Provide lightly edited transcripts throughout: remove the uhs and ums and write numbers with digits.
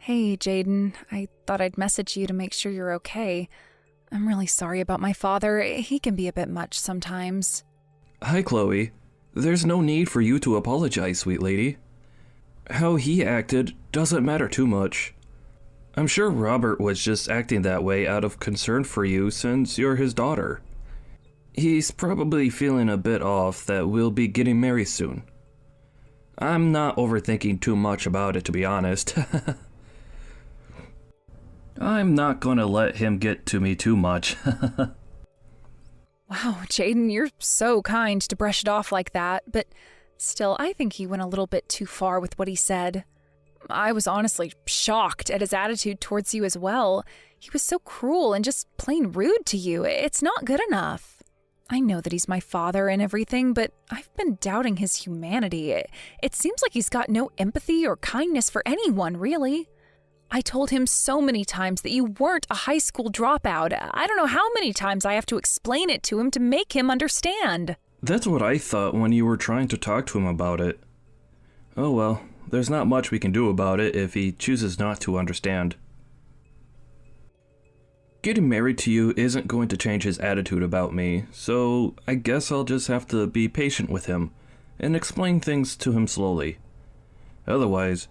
Hey, Jaden. I thought I'd message you to make sure you're okay. I'm really sorry about my father. He can be a bit much sometimes. Hi, Chloe. There's no need for you to apologize, sweet lady. How he acted doesn't matter too much. I'm sure Robert was just acting that way out of concern for you since you're his daughter. He's probably feeling a bit off that we'll be getting married soon. I'm not overthinking too much about it, to be honest. I'm not gonna let him get to me too much. Wow, Jaden, you're so kind to brush it off like that, but still, I think he went a little bit too far with what he said. I was honestly shocked at his attitude towards you as well. He was so cruel and just plain rude to you. It's not good enough. I know that he's my father and everything, but I've been doubting his humanity. It seems like he's got no empathy or kindness for anyone, really. I told him so many times that you weren't a high school dropout. I don't know how many times I have to explain it to him to make him understand. That's what I thought when you were trying to talk to him about it. Oh well, there's not much we can do about it if he chooses not to understand. Getting married to you isn't going to change his attitude about me, so I guess I'll just have to be patient with him and explain things to him slowly. Otherwise,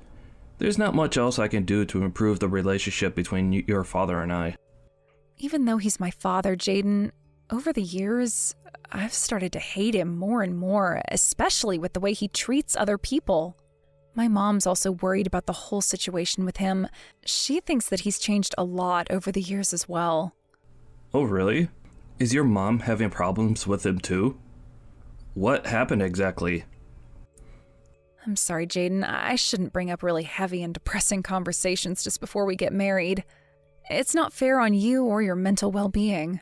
there's not much else I can do to improve the relationship between your father and I. Even though he's my father, Jaden, over the years, I've started to hate him more and more, especially with the way he treats other people. My mom's also worried about the whole situation with him. She thinks that he's changed a lot over the years as well. Oh, really? Is your mom having problems with him too? What happened exactly? I'm sorry, Jaden. I shouldn't bring up really heavy and depressing conversations just before we get married. It's not fair on you or your mental well-being.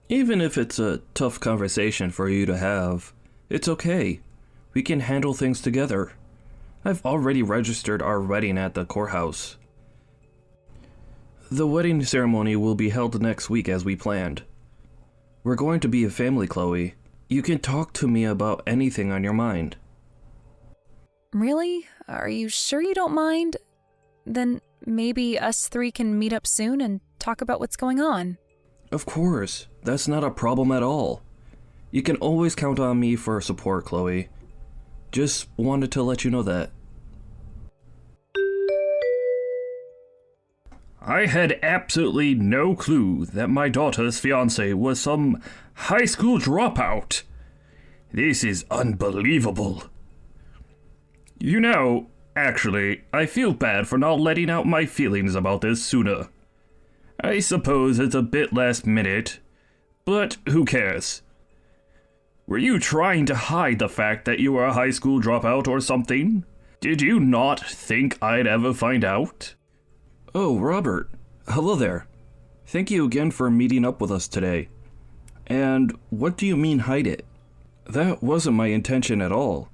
Even if it's a tough conversation for you to have, it's okay. We can handle things together. I've already registered our wedding at the courthouse. The wedding ceremony will be held next week as we planned. We're going to be a family, Chloe. You can talk to me about anything on your mind. Really? Are you sure you don't mind? Then maybe us three can meet up soon and talk about what's going on. Of course. That's not a problem at all. You can always count on me for support, Chloe. Just wanted to let you know that. I had absolutely no clue that my daughter's fiancé was some high school dropout. This is unbelievable. You know, actually, I feel bad for not letting out my feelings about this sooner. I suppose it's a bit last minute, but who cares? Were you trying to hide the fact that you were a high school dropout or something? Did you not think I'd ever find out? Oh, Robert. Hello there. Thank you again for meeting up with us today. And what do you mean hide it? That wasn't my intention at all.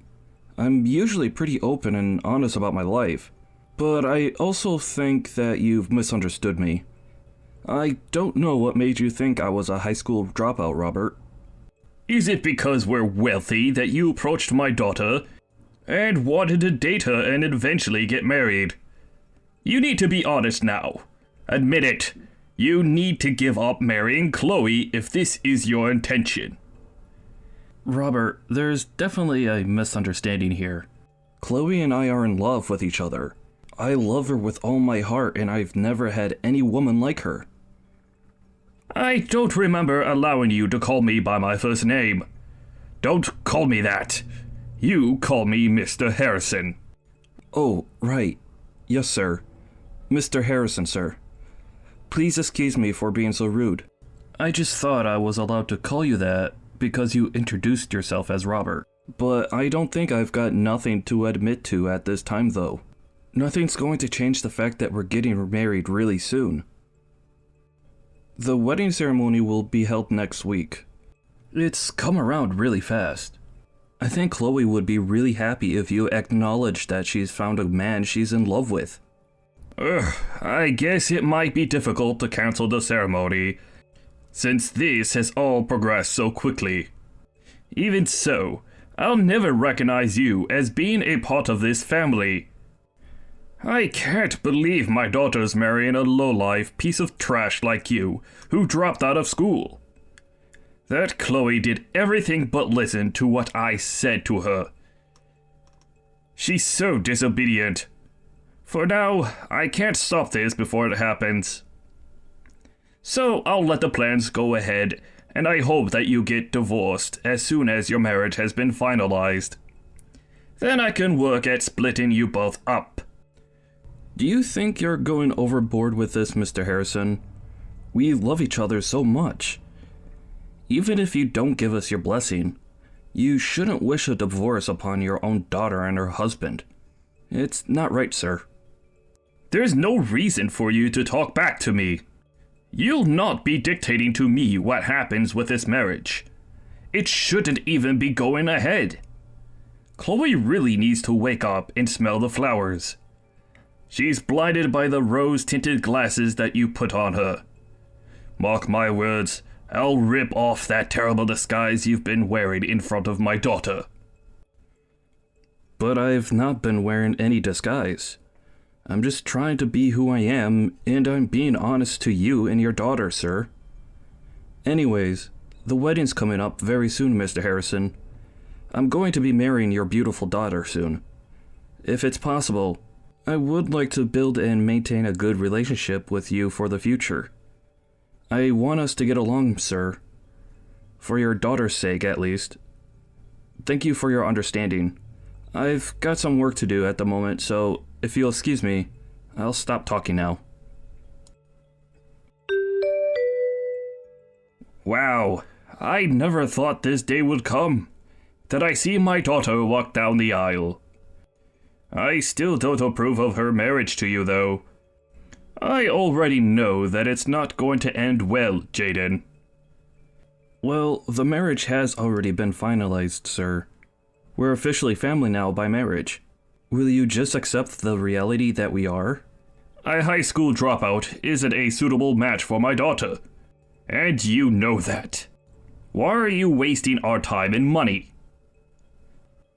I'm usually pretty open and honest about my life, but I also think that you've misunderstood me. I don't know what made you think I was a high school dropout, Robert. Is it because we're wealthy that you approached my daughter and wanted to date her and eventually get married? You need to be honest now. Admit it. You need to give up marrying Chloe if this is your intention. Robert, there's definitely a misunderstanding here. Chloe and I are in love with each other. I love her with all my heart, and I've never had any woman like her. I don't remember allowing you to call me by my first name. Don't call me that. You call me Mr. Harrison. Oh, right. Yes, sir. Mr. Harrison, sir. Please excuse me for being so rude. I just thought I was allowed to call you that because you introduced yourself as Robert. But I don't think I've got nothing to admit to at this time, though. Nothing's going to change the fact that we're getting married really soon. The wedding ceremony will be held next week. It's come around really fast. I think Chloe would be really happy if you acknowledged that she's found a man she's in love with. I guess it might be difficult to cancel the ceremony, since this has all progressed so quickly. Even so, I'll never recognize you as being a part of this family. I can't believe my daughter's marrying a lowlife piece of trash like you, who dropped out of school. That Chloe did everything but listen to what I said to her. She's so disobedient. For now, I can't stop this before it happens. So I'll let the plans go ahead, and I hope that you get divorced as soon as your marriage has been finalized. Then I can work at splitting you both up. Do you think you're going overboard with this, Mr. Harrison? We love each other so much. Even if you don't give us your blessing, you shouldn't wish a divorce upon your own daughter and her husband. It's not right, sir. There's no reason for you to talk back to me. You'll not be dictating to me what happens with this marriage. It shouldn't even be going ahead. Chloe really needs to wake up and smell the flowers. She's blinded by the rose-tinted glasses that you put on her. Mark my words, I'll rip off that terrible disguise you've been wearing in front of my daughter. But I've not been wearing any disguise. I'm just trying to be who I am, and I'm being honest to you and your daughter, sir. Anyways, the wedding's coming up very soon, Mr. Harrison. I'm going to be marrying your beautiful daughter soon. If it's possible, I would like to build and maintain a good relationship with you for the future. I want us to get along, sir. For your daughter's sake, at least. Thank you for your understanding. I've got some work to do at the moment, so if you'll excuse me, I'll stop talking now. Wow, I never thought this day would come. That I see my daughter walk down the aisle. I still don't approve of her marriage to you, though. I already know that it's not going to end well, Jaden. Well, the marriage has already been finalized, sir. We're officially family now by marriage. Will you just accept the reality that we are? A high school dropout isn't a suitable match for my daughter. And you know that. Why are you wasting our time and money?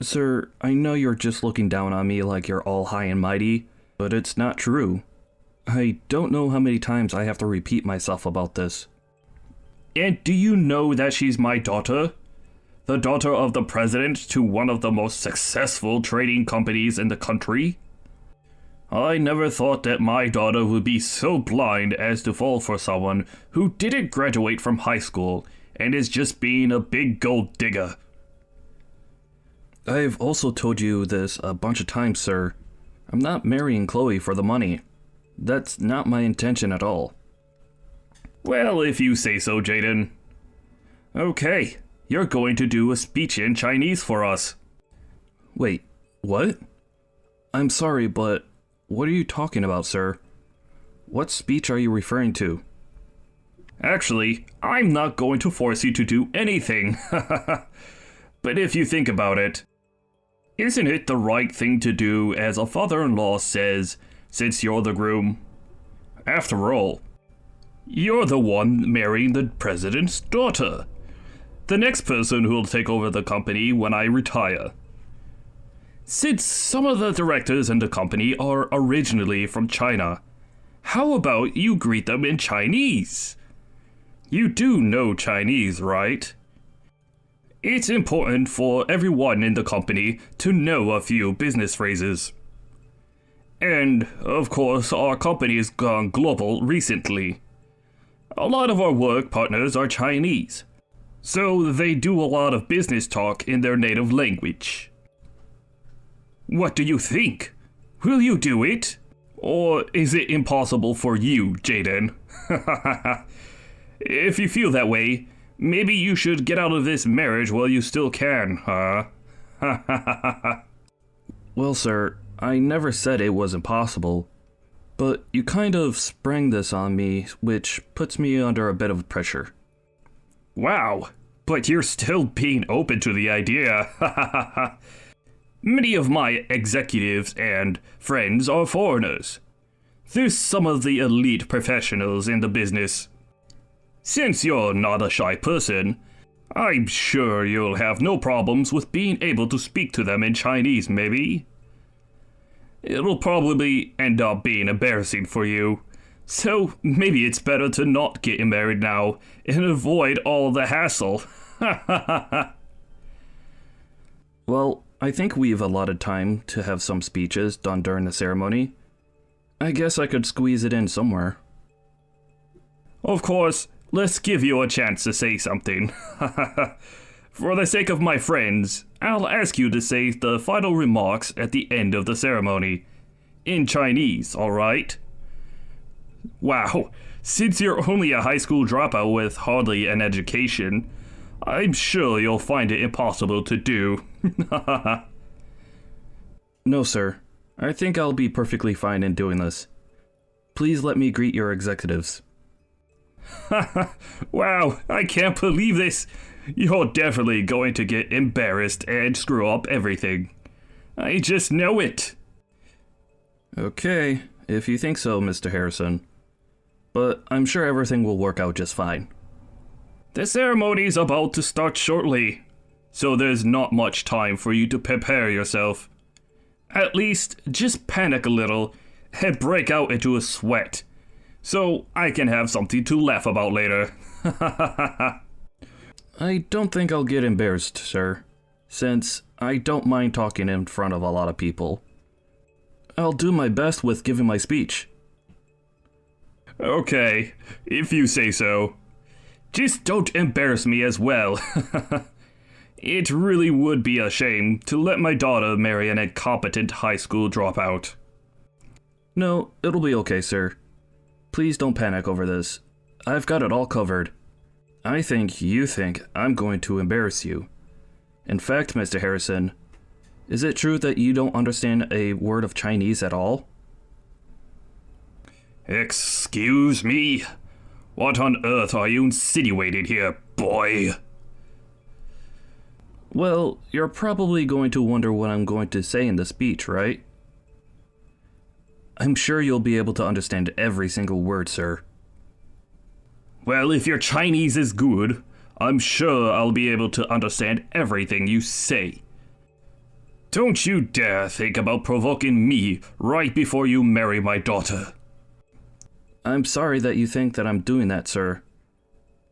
Sir, I know you're just looking down on me like you're all high and mighty, but it's not true. I don't know how many times I have to repeat myself about this. And do you know that she's my daughter? The daughter of the president to one of the most successful trading companies in the country? I never thought that my daughter would be so blind as to fall for someone who didn't graduate from high school and is just being a big gold digger. I've also told you this a bunch of times, sir. I'm not marrying Chloe for the money. That's not my intention at all. Well, if you say so, Jaden. Okay, you're going to do a speech in Chinese for us. Wait, what? I'm sorry, but what are you talking about, sir? What speech are you referring to? Actually, I'm not going to force you to do anything. But if you think about it, isn't it the right thing to do as a father-in-law says, since you're the groom? After all, you're the one marrying the president's daughter. The next person who'll take over the company when I retire. Since some of the directors in the company are originally from China, how about you greet them in Chinese? You do know Chinese, right? It's important for everyone in the company to know a few business phrases. And, of course, our company has gone global recently. A lot of our work partners are Chinese, so they do a lot of business talk in their native language. What do you think? Will you do it? Or is it impossible for you, Jaden? If you feel that way, maybe you should get out of this marriage while you still can, huh? Well, sir, I never said it was impossible, but you kind of sprang this on me, which puts me under a bit of pressure. Wow, but you're still being open to the idea. Many of my executives and friends are foreigners. They're some of the elite professionals in the business. Since you're not a shy person, I'm sure you'll have no problems with being able to speak to them in Chinese, maybe? It'll probably end up being embarrassing for you. So maybe it's better to not get married now and avoid all the hassle. Well, I think we've allotted time to have some speeches done during the ceremony. I guess I could squeeze it in somewhere. Of course, let's give you a chance to say something. For the sake of my friends, I'll ask you to say the final remarks at the end of the ceremony. In Chinese, alright? Wow, since you're only a high school dropout with hardly an education, I'm sure you'll find it impossible to do. No, sir. I think I'll be perfectly fine in doing this. Please let me greet your executives. Wow, I can't believe this. You're definitely going to get embarrassed and screw up everything. I just know it. Okay, if you think so, Mr. Harrison. But I'm sure everything will work out just fine. The ceremony's about to start shortly, so there's not much time for you to prepare yourself. At least, just panic a little and break out into a sweat, so I can have something to laugh about later. I don't think I'll get embarrassed, sir, since I don't mind talking in front of a lot of people. I'll do my best with giving my speech. Okay, if you say so. Just don't embarrass me as well. It really would be a shame to let my daughter marry an incompetent high school dropout. No, it'll be okay, sir. Please don't panic over this. I've got it all covered. I think you think I'm going to embarrass you. In fact, Mr. Harrison, is it true that you don't understand a word of Chinese at all? Excuse me? What on earth are you insinuating here, boy? Well, you're probably going to wonder what I'm going to say in the speech, right? I'm sure you'll be able to understand every single word, sir. Well, if your Chinese is good, I'm sure I'll be able to understand everything you say. Don't you dare think about provoking me right before you marry my daughter. I'm sorry that you think that I'm doing that, sir.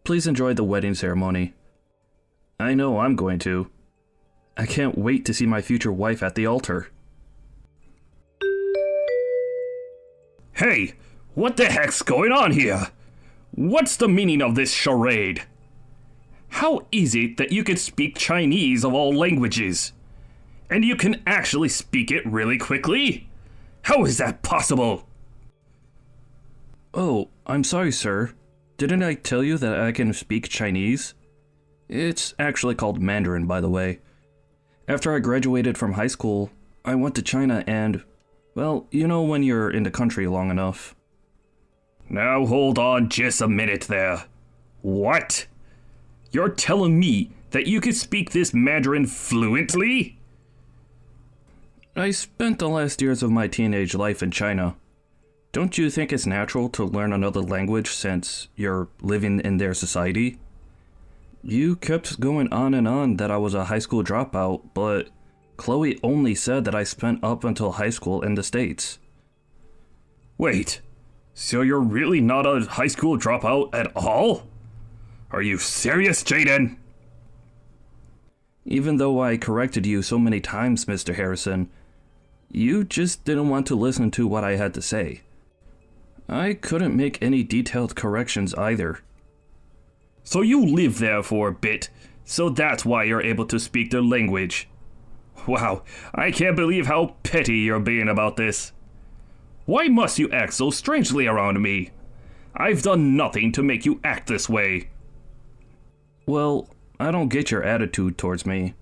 Please enjoy the wedding ceremony. I know I'm going to. I can't wait to see my future wife at the altar. Hey, what the heck's going on here? What's the meaning of this charade? How is it that you can speak Chinese of all languages? And you can actually speak it really quickly? How is that possible? Oh, I'm sorry, sir. Didn't I tell you that I can speak Chinese? It's actually called Mandarin, by the way. After I graduated from high school, I went to China and, well, you know when you're in the country long enough. Now hold on just a minute there. What? You're telling me that you can speak this Mandarin fluently? I spent the last years of my teenage life in China. Don't you think it's natural to learn another language since you're living in their society? You kept going on and on that I was a high school dropout, but Chloe only said that I spent up until high school in the States. Wait, so you're really not a high school dropout at all? Are you serious, Jaden? Even though I corrected you so many times, Mr. Harrison, you just didn't want to listen to what I had to say. I couldn't make any detailed corrections either. So you live there for a bit, so that's why you're able to speak their language. Wow, I can't believe how petty you're being about this. Why must you act so strangely around me? I've done nothing to make you act this way. Well, I don't get your attitude towards me.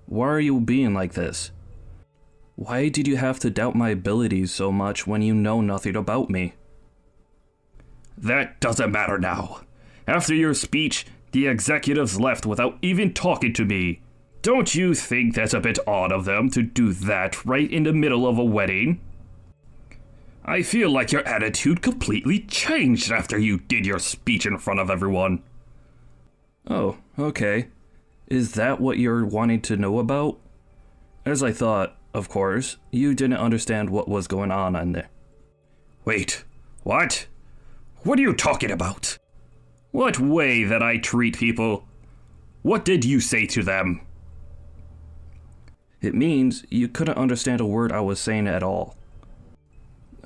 Why are you being like this? Why did you have to doubt my abilities so much when you know nothing about me? That doesn't matter now. After your speech, the executives left without even talking to me. Don't you think that's a bit odd of them to do that right in the middle of a wedding? I feel like your attitude completely changed after you did your speech in front of everyone. Oh, okay. Is that what you're wanting to know about? As I thought, Of course, you didn't understand what was going on in there. Wait, what? What are you talking about? What way that I treat people? What did you say to them? It means you couldn't understand a word I was saying at all.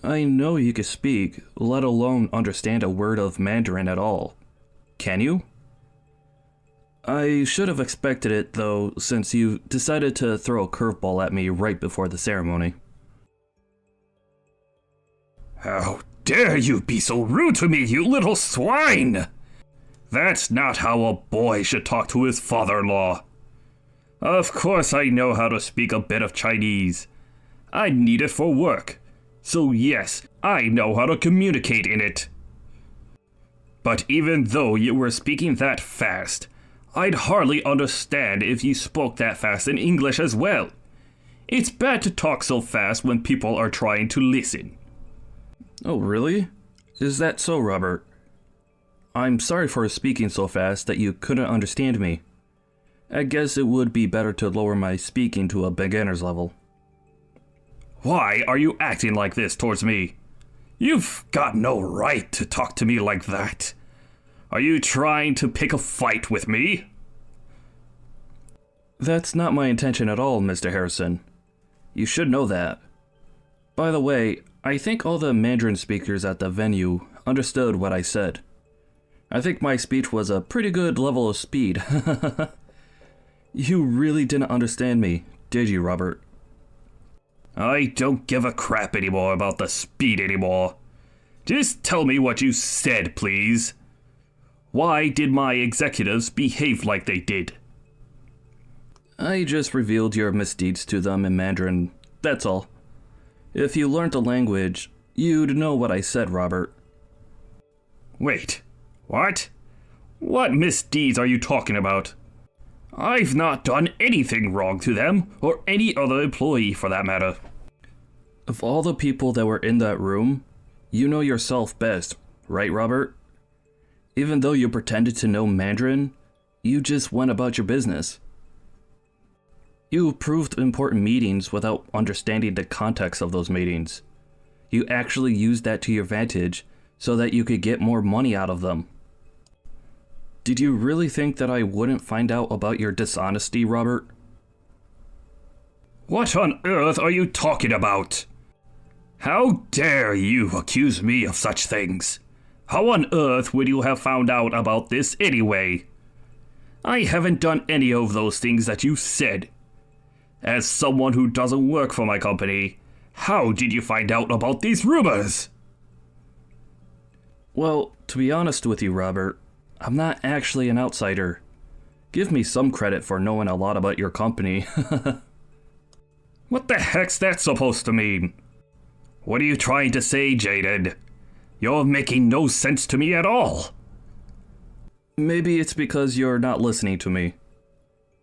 I know you can speak, let alone understand a word of Mandarin at all. Can you? I should have expected it, though, since you decided to throw a curveball at me right before the ceremony. How dare you be so rude to me, you little swine! That's not how a boy should talk to his father-in-law. Of course I know how to speak a bit of Chinese. I need it for work. So yes, I know how to communicate in it. But even though you were speaking that fast, I'd hardly understand if you spoke that fast in English as well. It's bad to talk so fast when people are trying to listen. Oh, really? Is that so, Robert? I'm sorry for speaking so fast that you couldn't understand me. I guess it would be better to lower my speaking to a beginner's level. Why are you acting like this towards me? You've got no right to talk to me like that. Are you trying to pick a fight with me? That's not my intention at all, Mr. Harrison. You should know that. By the way, I think all the Mandarin speakers at the venue understood what I said. I think my speech was a pretty good level of speed. You really didn't understand me, did you, Robert? I don't give a crap anymore about the speed anymore. Just tell me what you said, please. Why did my executives behave like they did? I just revealed your misdeeds to them in Mandarin, that's all. If you learned the language, you'd know what I said, Robert. Wait, what? What misdeeds are you talking about? I've not done anything wrong to them, or any other employee for that matter. Of all the people that were in that room, you know yourself best, right, Robert? Even though you pretended to know Mandarin, you just went about your business. You approved important meetings without understanding the context of those meetings. You actually used that to your advantage so that you could get more money out of them. Did you really think that I wouldn't find out about your dishonesty, Robert? What on earth are you talking about? How dare you accuse me of such things? How on earth would you have found out about this anyway? I haven't done any of those things that you said. As someone who doesn't work for my company, how did you find out about these rumors? Well, to be honest with you, Robert, I'm not actually an outsider. Give me some credit for knowing a lot about your company. What the heck's that supposed to mean? What are you trying to say, Jaden? You're making no sense to me at all. Maybe it's because you're not listening to me.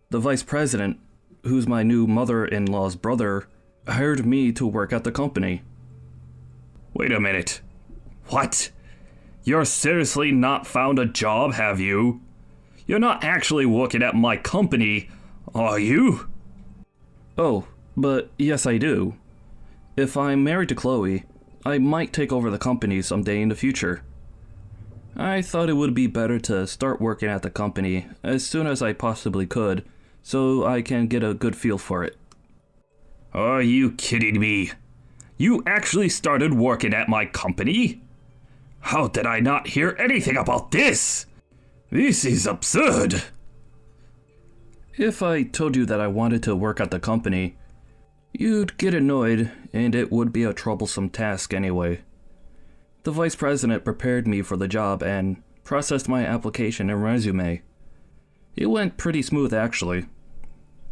The vice president, who's my new mother-in-law's brother, hired me to work at the company. Wait a minute. What? You're seriously not found a job, have you? You're not actually working at my company, are you? Oh, but yes I do. If I'm married to Chloe, I might take over the company someday in the future. I thought it would be better to start working at the company as soon as I possibly could, so I can get a good feel for it. Are you kidding me? You actually started working at my company? How did I not hear anything about this? This is absurd. If I told you that I wanted to work at the company, you'd get annoyed, and it would be a troublesome task anyway. The vice president prepared me for the job and processed my application and resume. It went pretty smooth, actually.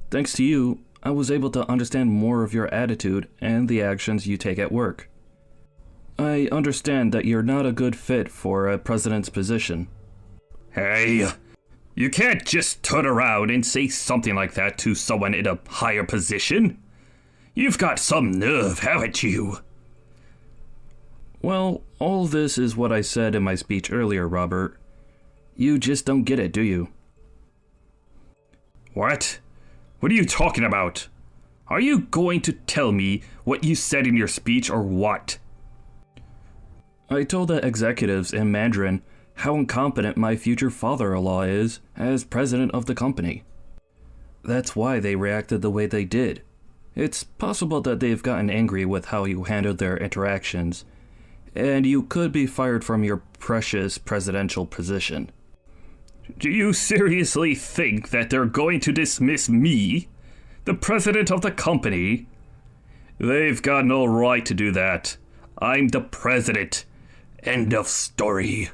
Thanks to you, I was able to understand more of your attitude and the actions you take at work. I understand that you're not a good fit for a president's position. Hey, you can't just turn around and say something like that to someone in a higher position. You've got some nerve, haven't you? Well, all this is what I said in my speech earlier, Robert. You just don't get it, do you? What? What are you talking about? Are you going to tell me what you said in your speech or what? I told the executives in Mandarin how incompetent my future father-in-law is as president of the company. That's why they reacted the way they did. It's possible that they've gotten angry with how you handled their interactions, and you could be fired from your precious presidential position. Do you seriously think that they're going to dismiss me, the president of the company? They've got no right to do that. I'm the president. End of story.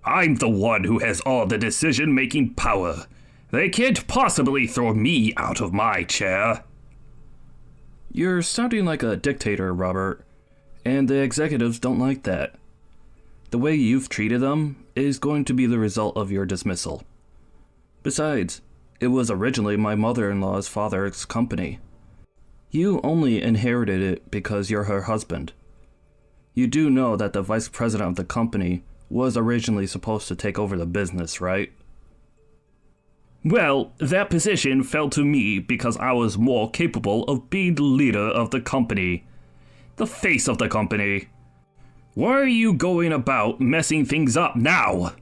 I'm the one who has all the decision-making power. They can't possibly throw me out of my chair. You're sounding like a dictator, Robert, and the executives don't like that. The way you've treated them is going to be the result of your dismissal. Besides, it was originally my mother-in-law's father's company. You only inherited it because you're her husband. You do know that the vice president of the company was originally supposed to take over the business, right? Well, that position fell to me because I was more capable of being the leader of the company. The face of the company. Why are you going about messing things up now?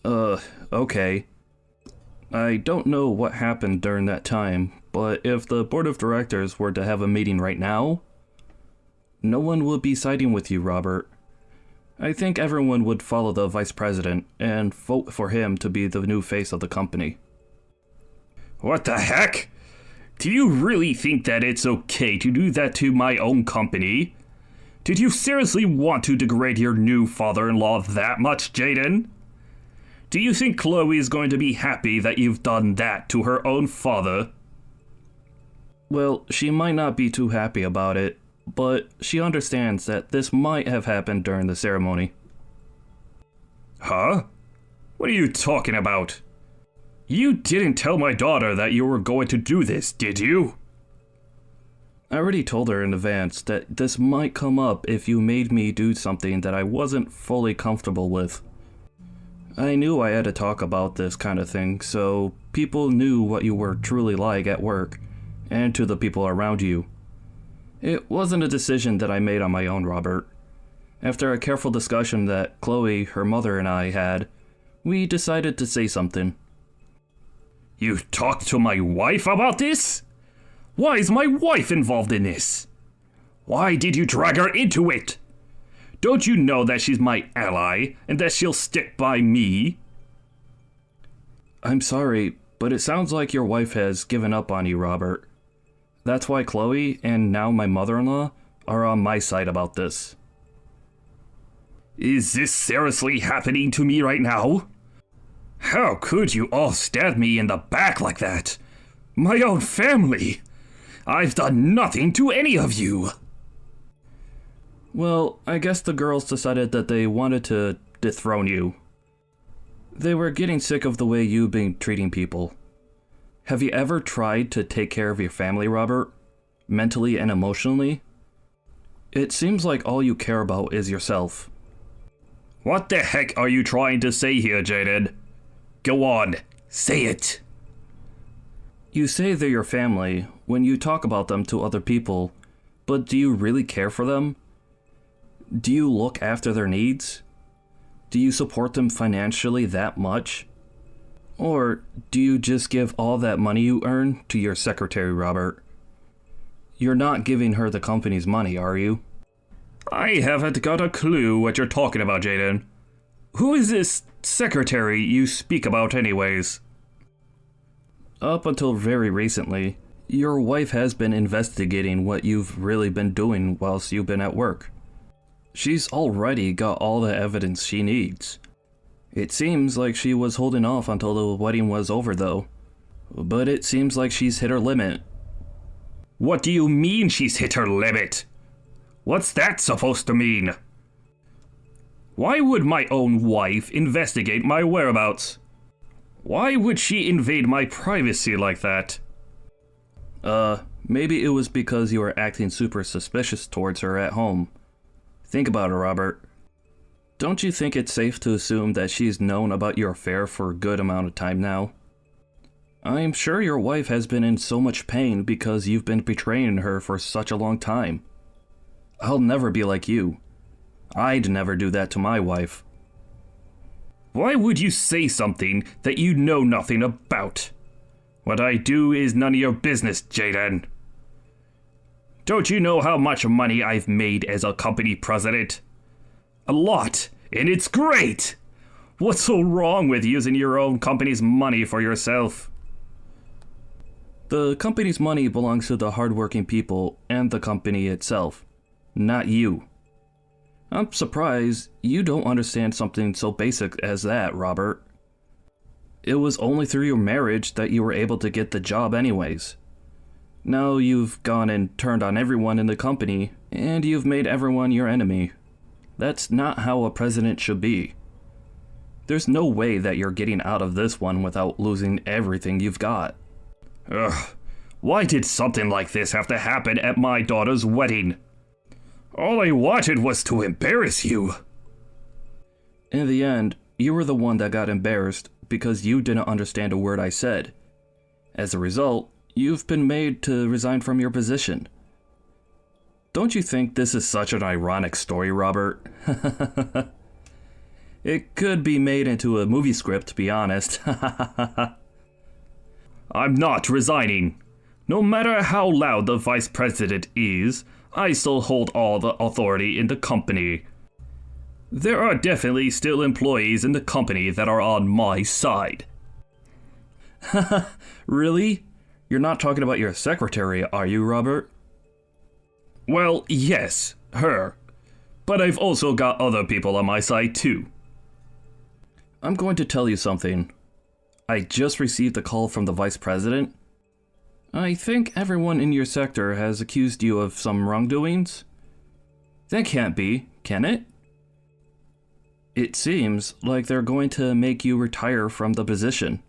Okay. I don't know what happened during that time, but if the board of directors were to have a meeting right now, no one would be siding with you, Robert. I think everyone would follow the vice president and vote for him to be the new face of the company. What the heck? Do you really think that it's okay to do that to my own company? Did you seriously want to degrade your new father-in-law that much, Jaden? Do you think Chloe is going to be happy that you've done that to her own father? Well, she might not be too happy about it, but she understands that this might have happened during the ceremony. Huh? What are you talking about? You didn't tell my daughter that you were going to do this, did you? I already told her in advance that this might come up if you made me do something that I wasn't fully comfortable with. I knew I had to talk about this kind of thing, so people knew what you were truly like at work, and to the people around you. It wasn't a decision that I made on my own, Robert. After a careful discussion that Chloe, her mother, and I had, we decided to say something. You talked to my wife about this? Why is my wife involved in this? Why did you drag her into it? Don't you know that she's my ally and that she'll stick by me? I'm sorry, but it sounds like your wife has given up on you, Robert. That's why Chloe, and now my mother-in-law, are on my side about this. Is this seriously happening to me right now? How could you all stab me in the back like that? My own family! I've done nothing to any of you! Well, I guess the girls decided that they wanted to dethrone you. They were getting sick of the way you've been treating people. Have you ever tried to take care of your family, Robert? Mentally and emotionally? It seems like all you care about is yourself. What the heck are you trying to say here, Jaden? Go on, say it. You say they're your family when you talk about them to other people, but do you really care for them? Do you look after their needs? Do you support them financially that much? Or do you just give all that money you earn to your secretary, Robert? You're not giving her the company's money, are you? I haven't got a clue what you're talking about, Jaden. Who is this secretary you speak about anyways? Up until very recently, your wife has been investigating what you've really been doing whilst you've been at work. She's already got all the evidence she needs. It seems like she was holding off until the wedding was over, though. But it seems like she's hit her limit. What do you mean she's hit her limit? What's that supposed to mean? Why would my own wife investigate my whereabouts? Why would she invade my privacy like that? Maybe it was because you were acting super suspicious towards her at home. Think about it, Robert. Don't you think it's safe to assume that she's known about your affair for a good amount of time now? I'm sure your wife has been in so much pain because you've been betraying her for such a long time. I'll never be like you. I'd never do that to my wife. Why would you say something that you know nothing about? What I do is none of your business, Jaden. Don't you know how much money I've made as a company president? A lot, and it's great! What's so wrong with using your own company's money for yourself? The company's money belongs to the hardworking people and the company itself, not you. I'm surprised you don't understand something so basic as that, Robert. It was only through your marriage that you were able to get the job anyways. Now you've gone and turned on everyone in the company, and you've made everyone your enemy. That's not how a president should be. There's no way that you're getting out of this one without losing everything you've got. Ugh, why did something like this have to happen at my daughter's wedding? All I wanted was to embarrass you. In the end, you were the one that got embarrassed because you didn't understand a word I said. As a result, you've been made to resign from your position. Don't you think this is such an ironic story, Robert? It could be made into a movie script, to be honest. I'm not resigning. No matter how loud the vice president is, I still hold all the authority in the company. There are definitely still employees in the company that are on my side. Really? You're not talking about your secretary, are you, Robert? Well, yes, her. But I've also got other people on my side too. I'm going to tell you something. I just received a call from the vice president. I think everyone in your sector has accused you of some wrongdoings. That can't be, can it? It seems like they're going to make you retire from the position.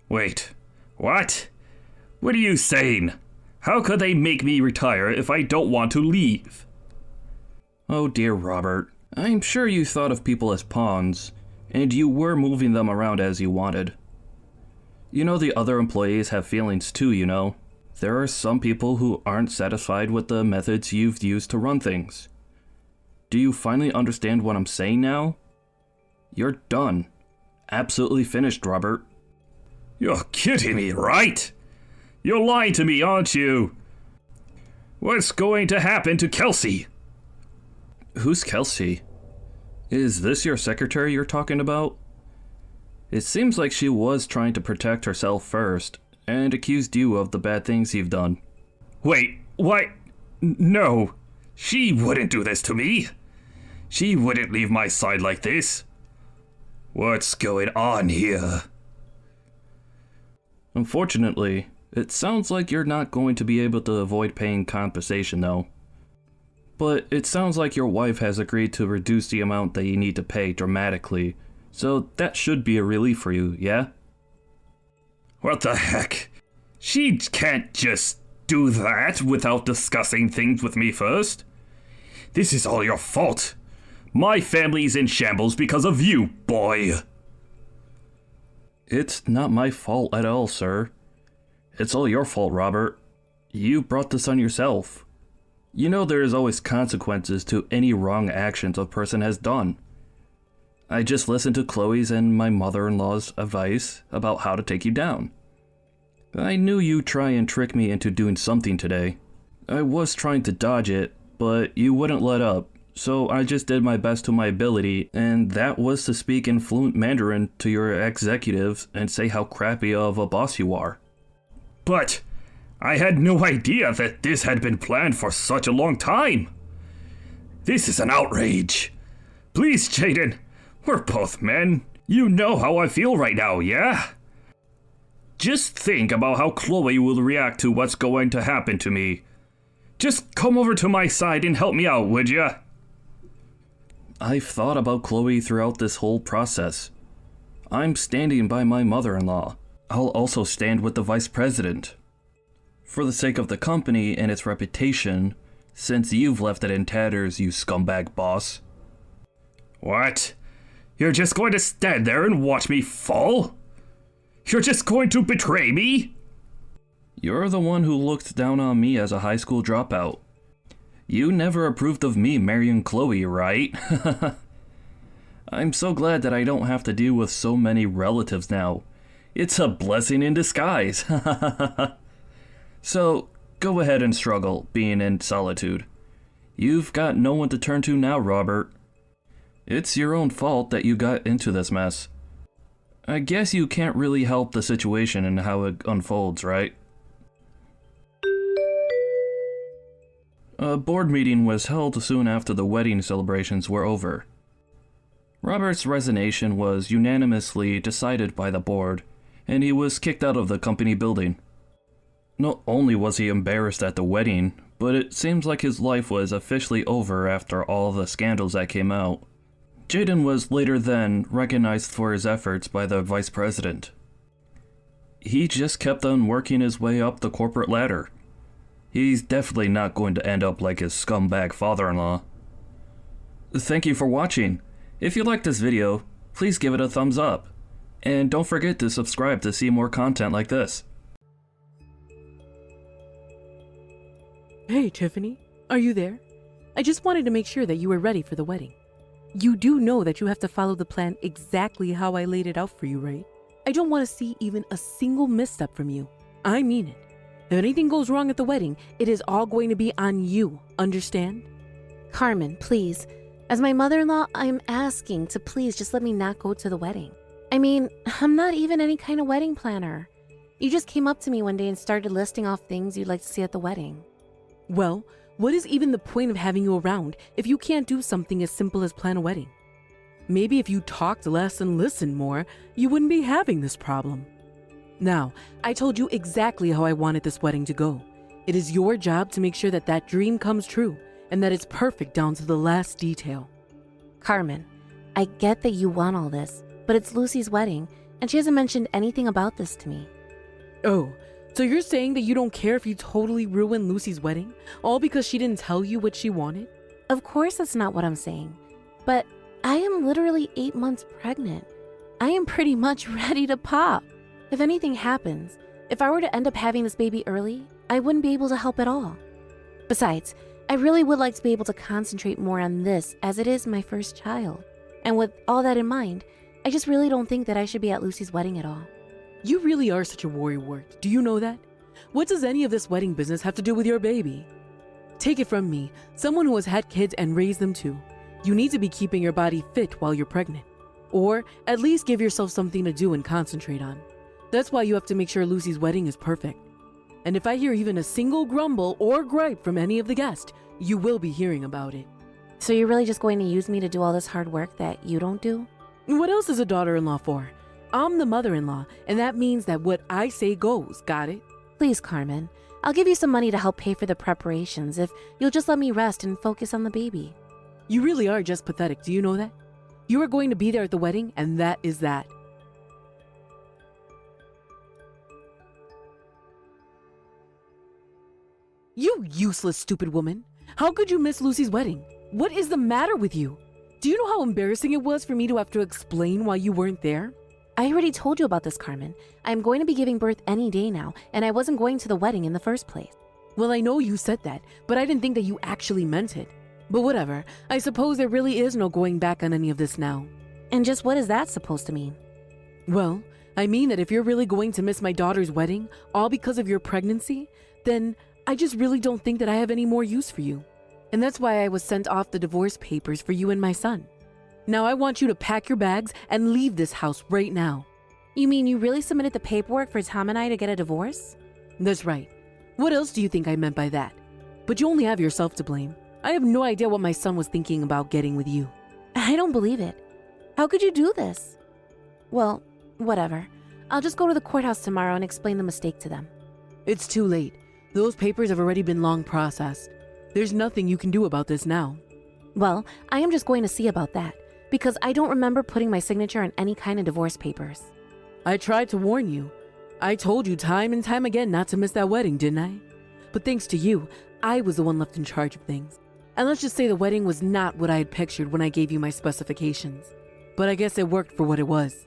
Wait, what? What are you saying? How could they make me retire if I don't want to leave? Oh dear, Robert. I'm sure you thought of people as pawns, and you were moving them around as you wanted. You know the other employees have feelings too, you know. There are some people who aren't satisfied with the methods you've used to run things. Do you finally understand what I'm saying now? You're done. Absolutely finished, Robert. You're kidding me, right? You're lying to me, aren't you? What's going to happen to Kelsey? Who's Kelsey? Is this your secretary you're talking about? It seems like she was trying to protect herself first, and accused you of the bad things you've done. Wait, what? No, she wouldn't do this to me. She wouldn't leave my side like this. What's going on here? Unfortunately, it sounds like you're not going to be able to avoid paying compensation though. But it sounds like your wife has agreed to reduce the amount that you need to pay dramatically, so that should be a relief for you, yeah? What the heck? She can't just do that without discussing things with me first. This is all your fault. My family's in shambles because of you, boy. It's not my fault at all, sir. It's all your fault, Robert. You brought this on yourself. You know there is always consequences to any wrong actions a person has done. I just listened to Chloe's and my mother-in-law's advice about how to take you down. I knew you'd try and trick me into doing something today. I was trying to dodge it, but you wouldn't let up, so I just did my best to my ability, and that was to speak in fluent Mandarin to your executives and say how crappy of a boss you are. But I had no idea that this had been planned for such a long time. This is an outrage. Please, Jaden, we're both men. You know how I feel right now, yeah? Just think about how Chloe will react to what's going to happen to me. Just come over to my side and help me out, would ya? I've thought about Chloe throughout this whole process. I'm standing by my mother-in-law. I'll also stand with the vice president. For the sake of the company and its reputation, since you've left it in tatters, you scumbag boss. What? You're just going to stand there and watch me fall? You're just going to betray me? You're the one who looked down on me as a high school dropout. You never approved of me marrying Chloe, right? I'm so glad that I don't have to deal with so many relatives now. It's a blessing in disguise. So, go ahead and struggle, being in solitude. You've got no one to turn to now, Robert. It's your own fault that you got into this mess. I guess you can't really help the situation and how it unfolds, right? A board meeting was held soon after the wedding celebrations were over. Robert's resignation was unanimously decided by the board, and he was kicked out of the company building. Not only was he embarrassed at the wedding, but it seems like his life was officially over after all the scandals that came out. Jaden was later then recognized for his efforts by the vice president. He just kept on working his way up the corporate ladder. He's definitely not going to end up like his scumbag father-in-law. Thank you for watching. If you liked this video, please give it a thumbs up. And don't forget to subscribe to see more content like this. Hey, Tiffany, are you there? I just wanted to make sure that you were ready for the wedding. You do know that you have to follow the plan exactly how I laid it out for you, right? I don't want to see even a single misstep from you. I mean it. If anything goes wrong at the wedding, it is all going to be on you, understand? Carmen, please. As my mother-in-law, I'm asking to please just let me not go to the wedding. I mean, I'm not even any kind of wedding planner. You just came up to me one day and started listing off things you'd like to see at the wedding. Well, what is even the point of having you around if you can't do something as simple as plan a wedding? Maybe if you talked less and listened more, you wouldn't be having this problem. Now, I told you exactly how I wanted this wedding to go. It is your job to make sure that that dream comes true and that it's perfect down to the last detail. Carmen, I get that you want all this, but it's Lucy's wedding, and she hasn't mentioned anything about this to me. Oh, so you're saying that you don't care if you totally ruin Lucy's wedding, all because she didn't tell you what she wanted? Of course that's not what I'm saying, but I am literally 8 months pregnant. I am pretty much ready to pop. If anything happens, if I were to end up having this baby early, I wouldn't be able to help at all. Besides, I really would like to be able to concentrate more on this as it is my first child. And with all that in mind, I just really don't think that I should be at Lucy's wedding at all. You really are such a worrywart. Do you know that? What does any of this wedding business have to do with your baby? Take it from me, someone who has had kids and raised them too. You need to be keeping your body fit while you're pregnant. Or at least give yourself something to do and concentrate on. That's why you have to make sure Lucy's wedding is perfect. And if I hear even a single grumble or gripe from any of the guests, you will be hearing about it. So you're really just going to use me to do all this hard work that you don't do? What else is a daughter-in-law for? I'm the mother-in-law, and that means that what I say goes, got it? Please, Carmen, I'll give you some money to help pay for the preparations if you'll just let me rest and focus on the baby. You really are just pathetic, do you know that? You are going to be there at the wedding, and that is that. You useless, stupid woman. How could you miss Lucy's wedding? What is the matter with you? Do you know how embarrassing it was for me to have to explain why you weren't there? I already told you about this, Carmen. I'm going to be giving birth any day now, and I wasn't going to the wedding in the first place. Well, I know you said that, but I didn't think that you actually meant it. But whatever, I suppose there really is no going back on any of this now. And just what is that supposed to mean? Well, I mean that if you're really going to miss my daughter's wedding, all because of your pregnancy, then I just really don't think that I have any more use for you. And that's why I was sent off the divorce papers for you and my son. Now I want you to pack your bags and leave this house right now. You mean you really submitted the paperwork for Tom and I to get a divorce? That's right. What else do you think I meant by that? But you only have yourself to blame. I have no idea what my son was thinking about getting with you. I don't believe it. How could you do this? Well, whatever. I'll just go to the courthouse tomorrow and explain the mistake to them. It's too late. Those papers have already been long processed. There's nothing you can do about this now. Well, I am just going to see about that, because I don't remember putting my signature on any kind of divorce papers. I tried to warn you. I told you time and time again not to miss that wedding, didn't I? But thanks to you, I was the one left in charge of things. And let's just say the wedding was not what I had pictured when I gave you my specifications. But I guess it worked for what it was.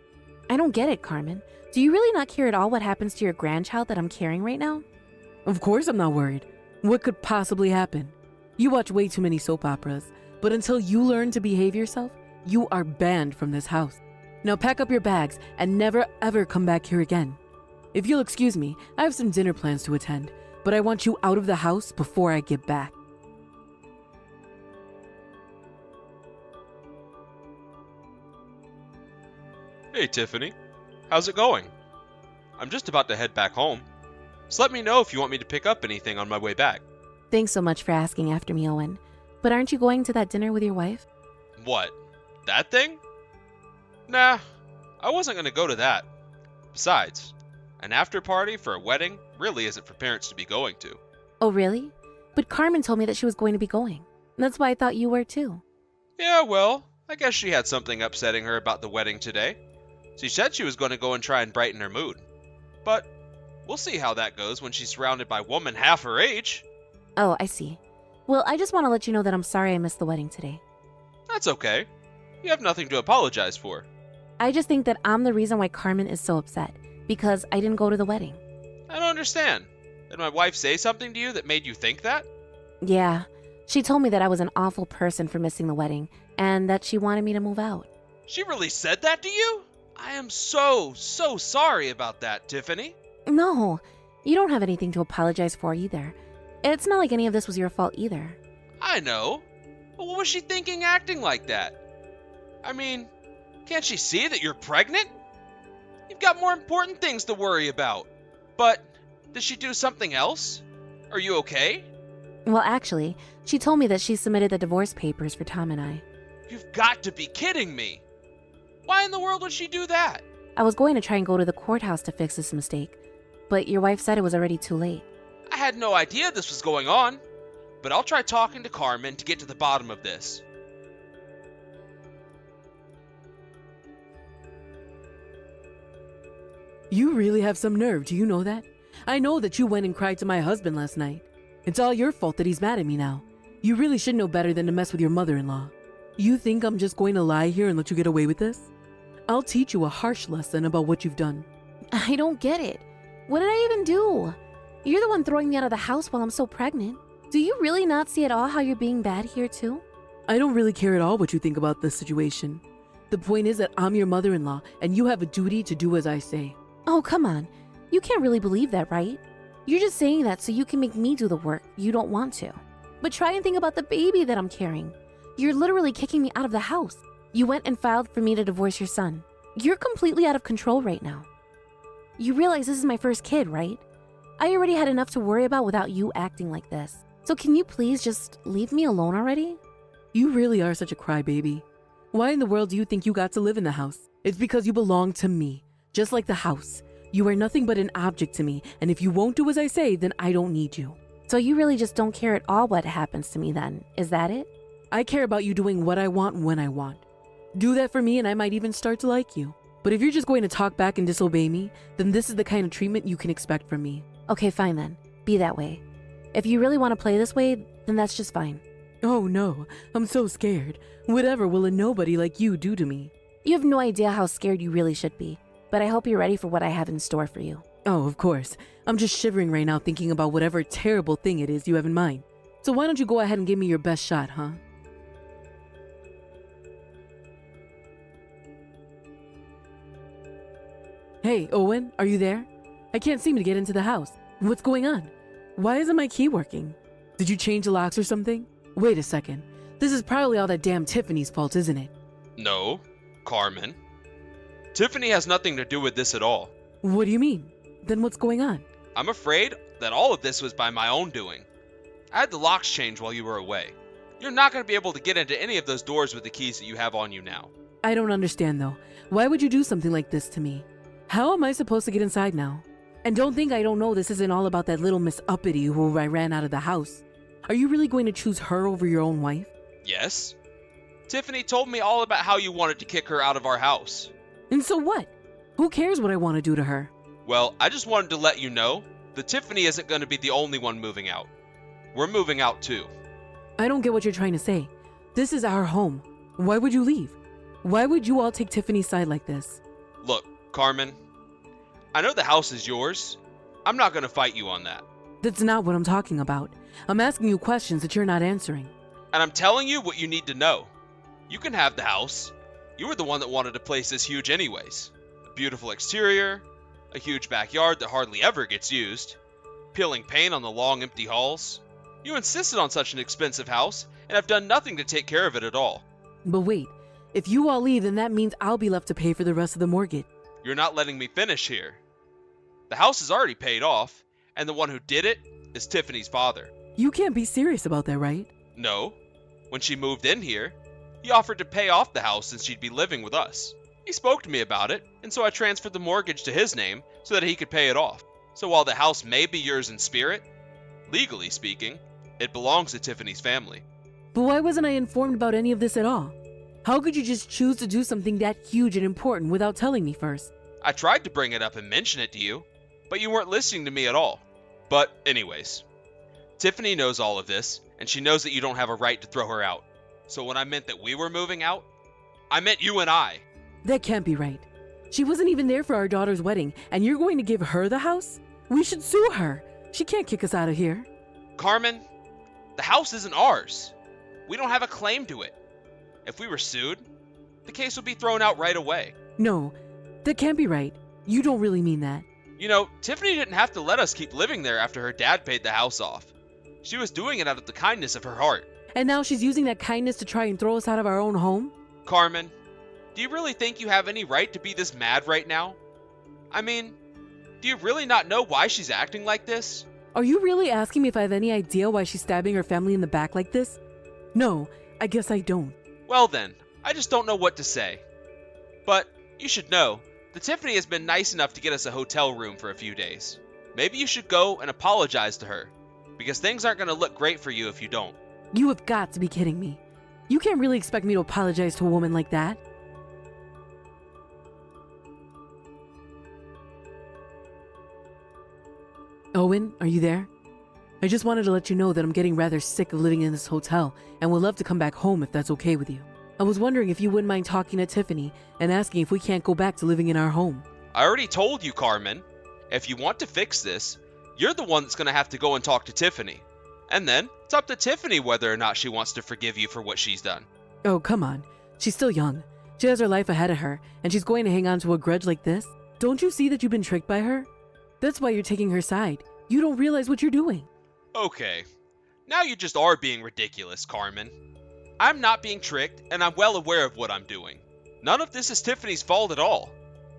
I don't get it, Carmen. Do you really not care at all what happens to your grandchild that I'm carrying right now? Of course I'm not worried. What could possibly happen? You watch way too many soap operas, but until you learn to behave yourself, you are banned from this house. Now pack up your bags and never ever come back here again. If you'll excuse me, I have some dinner plans to attend, but I want you out of the house before I get back. Hey, Tiffany. How's it going? I'm just about to head back home. Just let me know if you want me to pick up anything on my way back. Thanks so much for asking after me, Owen. But aren't you going to that dinner with your wife? What? That thing? Nah, I wasn't going to go to that. Besides, an after party for a wedding really isn't for parents to be going to. Oh, really? But Carmen told me that she was going to be going. That's why I thought you were too. Yeah, well, I guess she had something upsetting her about the wedding today. She said she was going to go and try and brighten her mood. But we'll see how that goes when she's surrounded by women half her age. Oh, I see. Well, I just want to let you know that I'm sorry I missed the wedding today. That's okay. You have nothing to apologize for. I just think that I'm the reason why Carmen is so upset, because I didn't go to the wedding. I don't understand. Did my wife say something to you that made you think that? Yeah, she told me that I was an awful person for missing the wedding, and that she wanted me to move out. She really said that to you? I am so sorry about that, Tiffany. No, you don't have anything to apologize for either. It's not like any of this was your fault either. I know. But what was she thinking acting like that? I mean, can't she see that you're pregnant? You've got more important things to worry about. But did she do something else? Are you okay? Well, actually, she told me that she submitted the divorce papers for Tom and I. You've got to be kidding me. Why in the world would she do that? I was going to try and go to the courthouse to fix this mistake, but your wife said it was already too late. I had no idea this was going on. But I'll try talking to Carmen to get to the bottom of this. You really have some nerve, do you know that? I know that you went and cried to my husband last night. It's all your fault that he's mad at me now. You really should know better than to mess with your mother-in-law. You think I'm just going to lie here and let you get away with this? I'll teach you a harsh lesson about what you've done. I don't get it. What did I even do? You're the one throwing me out of the house while I'm so pregnant. Do you really not see at all how you're being bad here too? I don't really care at all what you think about this situation. The point is that I'm your mother-in-law and you have a duty to do as I say. Oh, come on. You can't really believe that, right? You're just saying that so you can make me do the work you don't want to. But try and think about the baby that I'm carrying. You're literally kicking me out of the house. You went and filed for me to divorce your son. You're completely out of control right now. You realize this is my first kid, right? I already had enough to worry about without you acting like this. So can you please just leave me alone already? You really are such a crybaby. Why in the world do you think you got to live in the house? It's because you belong to me, just like the house. You are nothing but an object to me, and if you won't do as I say, then I don't need you. So you really just don't care at all what happens to me then, is that it? I care about you doing what I want when I want. Do that for me and I might even start to like you. But if you're just going to talk back and disobey me, then this is the kind of treatment you can expect from me. Okay, fine then. Be that way. If you really want to play this way, then that's just fine. Oh no, I'm so scared. Whatever will a nobody like you do to me? You have no idea how scared you really should be, but I hope you're ready for what I have in store for you. Oh, of course. I'm just shivering right now thinking about whatever terrible thing it is you have in mind. So why don't you go ahead and give me your best shot, huh? Hey, Owen, are you there? I can't seem to get into the house. What's going on? Why isn't my key working? Did you change the locks or something? Wait a second. This is probably all that damn Tiffany's fault, isn't it? No, Carmen. Tiffany has nothing to do with this at all. What do you mean? Then what's going on? I'm afraid that all of this was by my own doing. I had the locks changed while you were away. You're not going to be able to get into any of those doors with the keys that you have on you now. I don't understand though. Why would you do something like this to me? How am I supposed to get inside now? And don't think I don't know this isn't all about that little Miss Uppity who I ran out of the house. Are you really going to choose her over your own wife? Yes. Tiffany told me all about how you wanted to kick her out of our house. And so what? Who cares what I want to do to her? Well, I just wanted to let you know that Tiffany isn't going to be the only one moving out. We're moving out too. I don't get what you're trying to say. This is our home. Why would you leave? Why would you all take Tiffany's side like this? Look, Carmen, I know the house is yours. I'm not going to fight you on that. That's not what I'm talking about. I'm asking you questions that you're not answering. And I'm telling you what you need to know. You can have the house. You were the one that wanted to place this huge anyways. A beautiful exterior, a huge backyard that hardly ever gets used, peeling paint on the long empty halls. You insisted on such an expensive house, and have done nothing to take care of it at all. But wait, if you all leave, then that means I'll be left to pay for the rest of the mortgage. You're not letting me finish here. The house is already paid off, and the one who did it is Tiffany's father. You can't be serious about that, right? No. When she moved in here, he offered to pay off the house since she'd be living with us. He spoke to me about it, and so I transferred the mortgage to his name so that he could pay it off. So while the house may be yours in spirit, legally speaking, it belongs to Tiffany's family. But why wasn't I informed about any of this at all? How could you just choose to do something that huge and important without telling me first? I tried to bring it up and mention it to you, but you weren't listening to me at all. But anyways, Tiffany knows all of this, and she knows that you don't have a right to throw her out. So when I meant that we were moving out, I meant you and I. That can't be right. She wasn't even there for our daughter's wedding, and you're going to give her the house? We should sue her. She can't kick us out of here. Carmen, the house isn't ours. We don't have a claim to it. If we were sued, the case would be thrown out right away. No, that can't be right. You don't really mean that. You know, Tiffany didn't have to let us keep living there after her dad paid the house off. She was doing it out of the kindness of her heart. And now she's using that kindness to try and throw us out of our own home? Carmen, do you really think you have any right to be this mad right now? I mean, do you really not know why she's acting like this? Are you really asking me if I have any idea why she's stabbing her family in the back like this? No, I guess I don't. Well then, I just don't know what to say. But you should know that Tiffany has been nice enough to get us a hotel room for a few days. Maybe you should go and apologize to her, because things aren't going to look great for you if you don't. You have got to be kidding me. You can't really expect me to apologize to a woman like that. Owen, are you there? I just wanted to let you know that I'm getting rather sick of living in this hotel and would love to come back home if that's okay with you. I was wondering if you wouldn't mind talking to Tiffany and asking if we can't go back to living in our home. I already told you, Carmen. If you want to fix this, you're the one that's going to have to go and talk to Tiffany. And then, it's up to Tiffany whether or not she wants to forgive you for what she's done. Oh, come on. She's still young. She has her life ahead of her, and she's going to hang on to a grudge like this? Don't you see that you've been tricked by her? That's why you're taking her side. You don't realize what you're doing. Okay. Now you just are being ridiculous, Carmen. I'm not being tricked, and I'm well aware of what I'm doing. None of this is Tiffany's fault at all.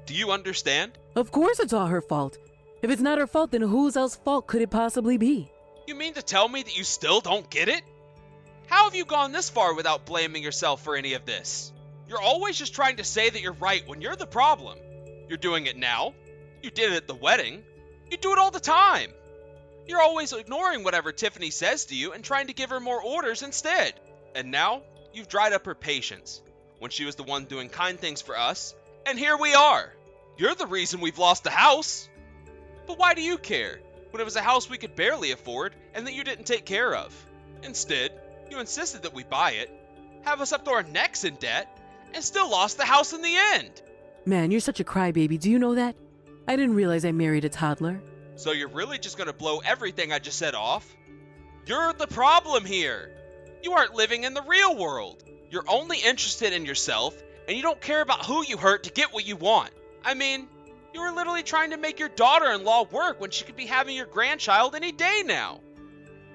Do you understand? Of course it's all her fault. If it's not her fault, then whose else's fault could it possibly be? You mean to tell me that you still don't get it? How have you gone this far without blaming yourself for any of this? You're always just trying to say that you're right when you're the problem. You're doing it now. You did it at the wedding. You do it all the time. You're always ignoring whatever Tiffany says to you and trying to give her more orders instead. And now, you've dried up her patience when she was the one doing kind things for us, and here we are. You're the reason we've lost the house. But why do you care when it was a house we could barely afford and that you didn't take care of? Instead, you insisted that we buy it, have us up to our necks in debt, and still lost the house in the end. Man, you're such a crybaby. Do you know that? I didn't realize I married a toddler. So you're really just gonna blow everything I just said off? You're the problem here. You aren't living in the real world. You're only interested in yourself, and you don't care about who you hurt to get what you want. I mean, you were literally trying to make your daughter-in-law work when she could be having your grandchild any day now.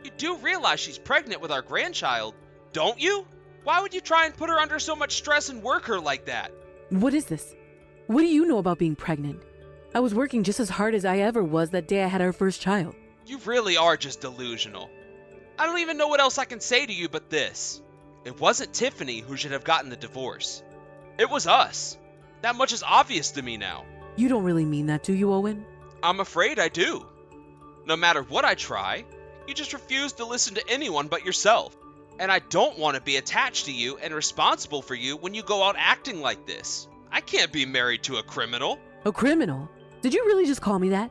You do realize she's pregnant with our grandchild, don't you? Why would you try and put her under so much stress and work her like that? What is this? What do you know about being pregnant? I was working just as hard as I ever was that day I had our first child. You really are just delusional. I don't even know what else I can say to you but this. It wasn't Tiffany who should have gotten the divorce. It was us. That much is obvious to me now. You don't really mean that, do you, Owen? I'm afraid I do. No matter what I try, you just refuse to listen to anyone but yourself. And I don't want to be attached to you and responsible for you when you go out acting like this. I can't be married to a criminal. A criminal? Did you really just call me that?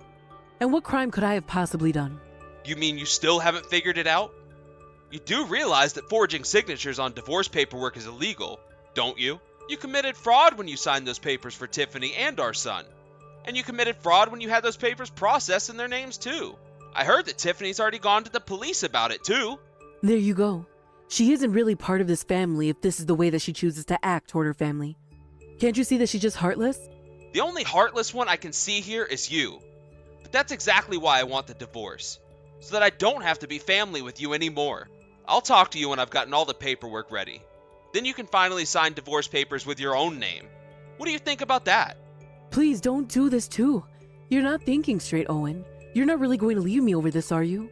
And what crime could I have possibly done? You mean you still haven't figured it out? You do realize that forging signatures on divorce paperwork is illegal, don't you? You committed fraud when you signed those papers for Tiffany and our son. And you committed fraud when you had those papers processed in their names too. I heard that Tiffany's already gone to the police about it too. There you go. She isn't really part of this family if this is the way that she chooses to act toward her family. Can't you see that she's just heartless? The only heartless one I can see here is you. But that's exactly why I want the divorce. So that I don't have to be family with you anymore. I'll talk to you when I've gotten all the paperwork ready. Then you can finally sign divorce papers with your own name. What do you think about that? Please don't do this too. You're not thinking straight, Owen. You're not really going to leave me over this, are you?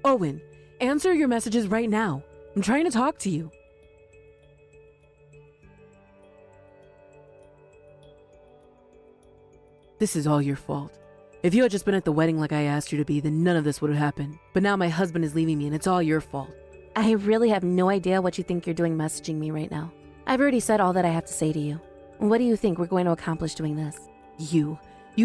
Owen, answer your messages right now. I'm trying to talk to you. This is all your fault. If you had just been at the wedding like I asked you to be, then none of this would have happened. But now my husband is leaving me and it's all your fault. I really have no idea what you think you're doing messaging me right now. I've already said all that I have to say to you. What do you think we're going to accomplish doing this? You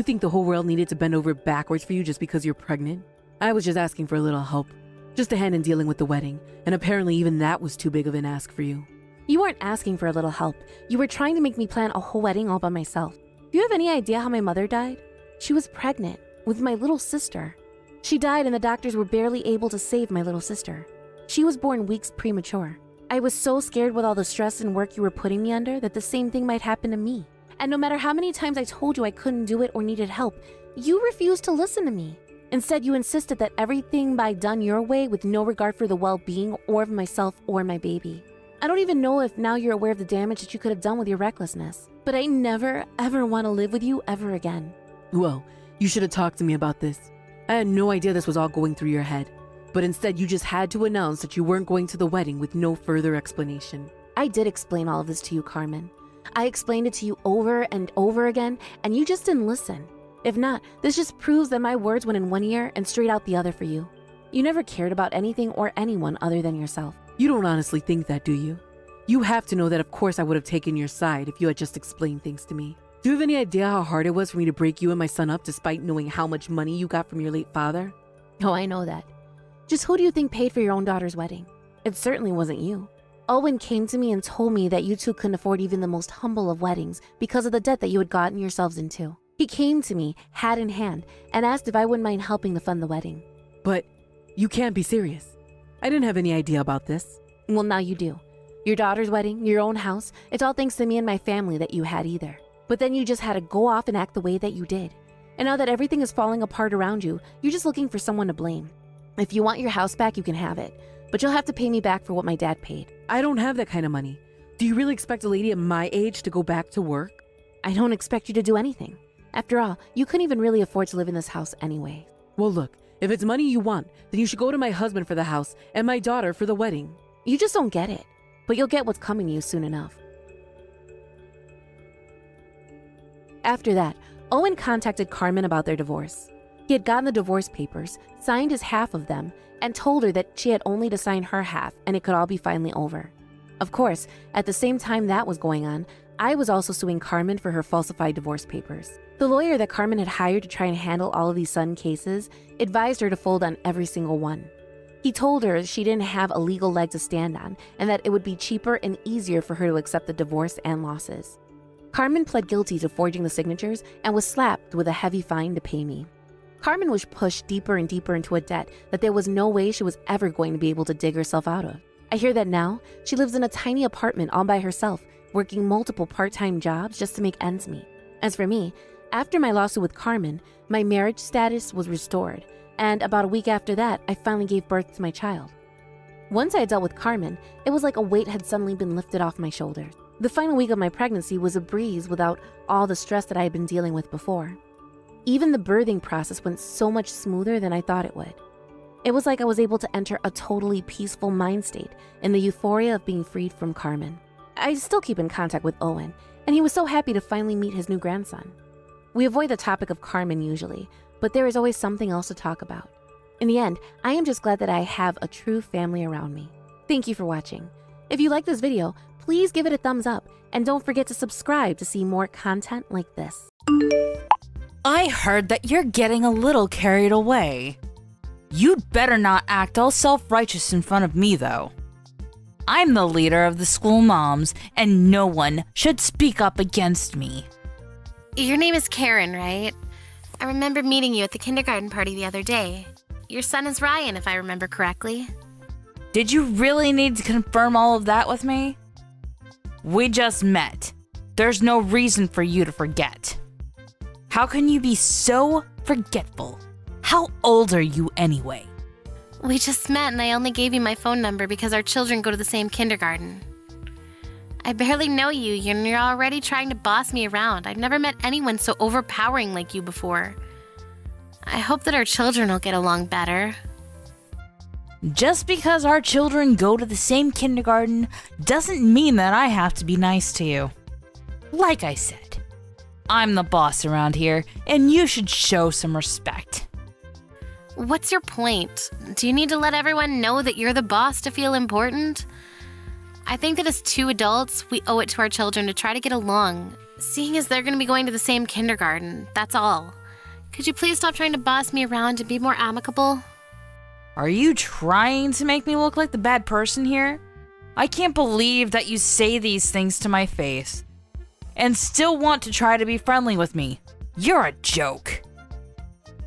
think the whole world needed to bend over backwards for you just because you're pregnant? I was just asking for a little help. Just a hand in dealing with the wedding, and apparently even that was too big of an ask for you. You weren't asking for a little help. You were trying to make me plan a whole wedding all by myself. Do you have any idea how my mother died? She was pregnant with my little sister. She died and the doctors were barely able to save my little sister. She was born weeks premature. I was so scared with all the stress and work you were putting me under that the same thing might happen to me. And no matter how many times I told you I couldn't do it or needed help, you refused to listen to me. Instead, you insisted that everything be done your way with no regard for the well-being or of myself or my baby. I don't even know if now you're aware of the damage that you could have done with your recklessness, but I never, ever want to live with you ever again. Well, you should have talked to me about this. I had no idea this was all going through your head, but instead you just had to announce that you weren't going to the wedding with no further explanation. I did explain all of this to you, Carmen. I explained it to you over and over again, and you just didn't listen. If not, this just proves that my words went in one ear and straight out the other for you. You never cared about anything or anyone other than yourself. You don't honestly think that, do you? You have to know that of course I would have taken your side if you had just explained things to me. Do you have any idea how hard it was for me to break you and my son up despite knowing how much money you got from your late father? Oh, I know that. Just who do you think paid for your own daughter's wedding? It certainly wasn't you. Owen came to me and told me that you two couldn't afford even the most humble of weddings because of the debt that you had gotten yourselves into. He came to me, hat in hand, and asked if I wouldn't mind helping to fund the wedding. But you can't be serious. I didn't have any idea about this. Well, now you do. Your daughter's wedding, your own house, it's all thanks to me and my family that you had either. But then you just had to go off and act the way that you did. And now that everything is falling apart around you, you're just looking for someone to blame. If you want your house back, you can have it. But you'll have to pay me back for what my dad paid. I don't have that kind of money. Do you really expect a lady at my age to go back to work? I don't expect you to do anything. After all, you couldn't even really afford to live in this house anyway. Well, look, if it's money you want, then you should go to my husband for the house and my daughter for the wedding. You just don't get it. But you'll get what's coming to you soon enough. After that, Owen contacted Carmen about their divorce. He had gotten the divorce papers, signed his half of them, and told her that she had only to sign her half and it could all be finally over. Of course, at the same time that was going on, I was also suing Carmen for her falsified divorce papers. The lawyer that Carmen had hired to try and handle all of these sudden cases advised her to fold on every single one. He told her she didn't have a legal leg to stand on and that it would be cheaper and easier for her to accept the divorce and losses. Carmen pled guilty to forging the signatures and was slapped with a heavy fine to pay me. Carmen was pushed deeper and deeper into a debt that there was no way she was ever going to be able to dig herself out of. I hear that now she lives in a tiny apartment all by herself, working multiple part-time jobs just to make ends meet. As for me, after my lawsuit with Carmen, my marriage status was restored, and about a week after that, I finally gave birth to my child. Once I had dealt with Carmen, it was like a weight had suddenly been lifted off my shoulders. The final week of my pregnancy was a breeze without all the stress that I had been dealing with before. Even the birthing process went so much smoother than I thought it would. It was like I was able to enter a totally peaceful mind state in the euphoria of being freed from Carmen. I still keep in contact with Owen, and he was so happy to finally meet his new grandson. We avoid the topic of Carmen usually, but there is always something else to talk about. In the end, I am just glad that I have a true family around me. Thank you for watching. If you like this video, please give it a thumbs up, and don't forget to subscribe to see more content like this. I heard that you're getting a little carried away. You'd better not act all self-righteous in front of me, though. I'm the leader of the school moms, and no one should speak up against me. Your name is Karen, right? I remember meeting you at the kindergarten party the other day. Your son is Ryan, if I remember correctly. Did you really need to confirm all of that with me? We just met. There's no reason for you to forget. How can you be so forgetful? How old are you anyway? We just met and I only gave you my phone number because our children go to the same kindergarten. I barely know you and you're already trying to boss me around. I've never met anyone so overpowering like you before. I hope that our children will get along better. Just because our children go to the same kindergarten doesn't mean that I have to be nice to you. Like I said, I'm the boss around here, and you should show some respect. What's your point? Do you need to let everyone know that you're the boss to feel important? I think that as two adults, we owe it to our children to try to get along, seeing as they're going to be going to the same kindergarten, that's all. Could you please stop trying to boss me around and be more amicable? Are you trying to make me look like the bad person here? I can't believe that you say these things to my face and still want to try to be friendly with me. You're a joke.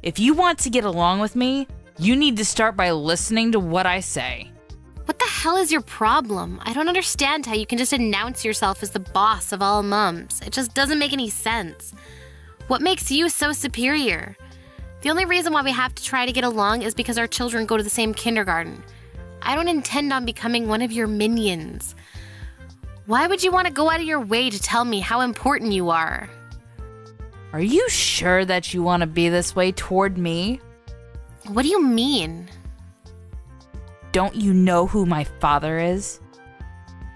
If you want to get along with me, you need to start by listening to what I say. What the hell is your problem? I don't understand how you can just announce yourself as the boss of all mums. It just doesn't make any sense. What makes you so superior? The only reason why we have to try to get along is because our children go to the same kindergarten. I don't intend on becoming one of your minions. Why would you want to go out of your way to tell me how important you are? Are you sure that you want to be this way toward me? What do you mean? Don't you know who my father is?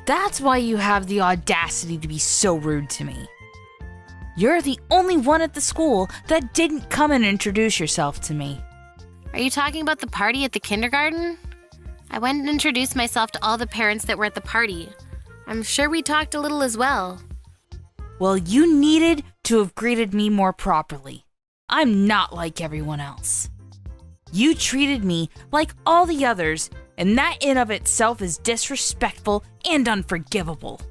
That's why you have the audacity to be so rude to me. You're the only one at the school that didn't come and introduce yourself to me. Are you talking about the party at the kindergarten? I went and introduced myself to all the parents that were at the party. I'm sure we talked a little as well. Well, you needed to have greeted me more properly. I'm not like everyone else. You treated me like all the others, and that in of itself is disrespectful and unforgivable.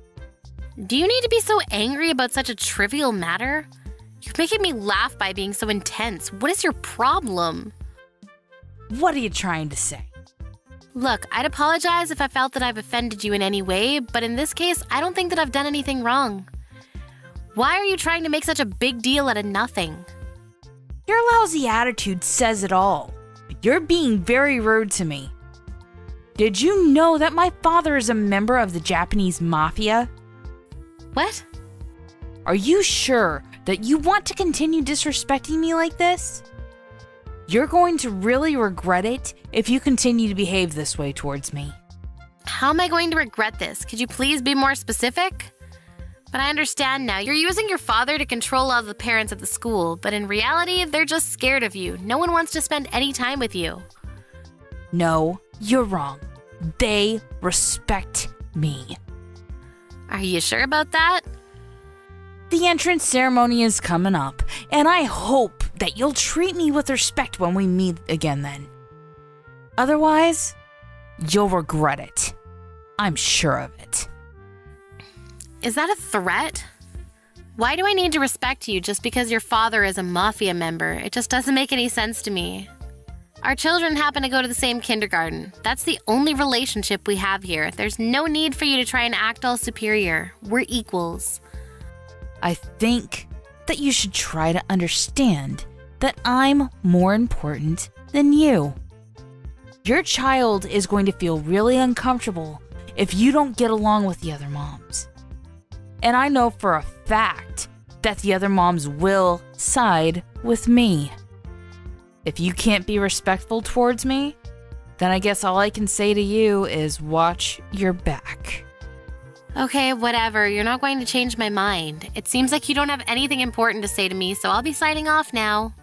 Do you need to be so angry about such a trivial matter? You're making me laugh by being so intense. What is your problem? What are you trying to say? Look, I'd apologize if I felt that I've offended you in any way, but in this case, I don't think that I've done anything wrong. Why are you trying to make such a big deal out of nothing? Your lousy attitude says it all. You're being very rude to me. Did you know that my father is a member of the Japanese mafia? What? Are you sure that you want to continue disrespecting me like this? You're going to really regret it if you continue to behave this way towards me. How am I going to regret this? Could you please be more specific? But I understand now. You're using your father to control all the parents at the school, but in reality, they're just scared of you. No one wants to spend any time with you. No, you're wrong. They respect me. Are you sure about that? The entrance ceremony is coming up, and I hope that you'll treat me with respect when we meet again then. Otherwise, you'll regret it. I'm sure of it. Is that a threat? Why do I need to respect you just because your father is a mafia member? It just doesn't make any sense to me. Our children happen to go to the same kindergarten. That's the only relationship we have here. There's no need for you to try and act all superior. We're equals. I think that you should try to understand that I'm more important than you. Your child is going to feel really uncomfortable if you don't get along with the other moms. And I know for a fact that the other moms will side with me. If you can't be respectful towards me, then I guess all I can say to you is watch your back. Okay, whatever. You're not going to change my mind. It seems like you don't have anything important to say to me, so I'll be signing off now.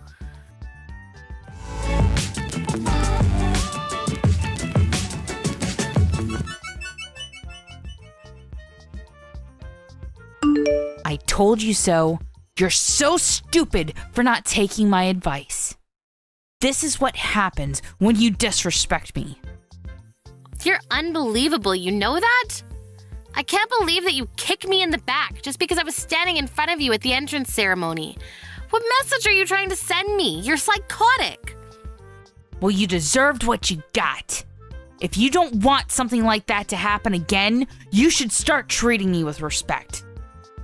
I told you so. You're so stupid for not taking my advice. This is what happens when you disrespect me. You're unbelievable, you know that? I can't believe that you kicked me in the back just because I was standing in front of you at the entrance ceremony. What message are you trying to send me? You're psychotic. Well, you deserved what you got. If you don't want something like that to happen again, you should start treating me with respect.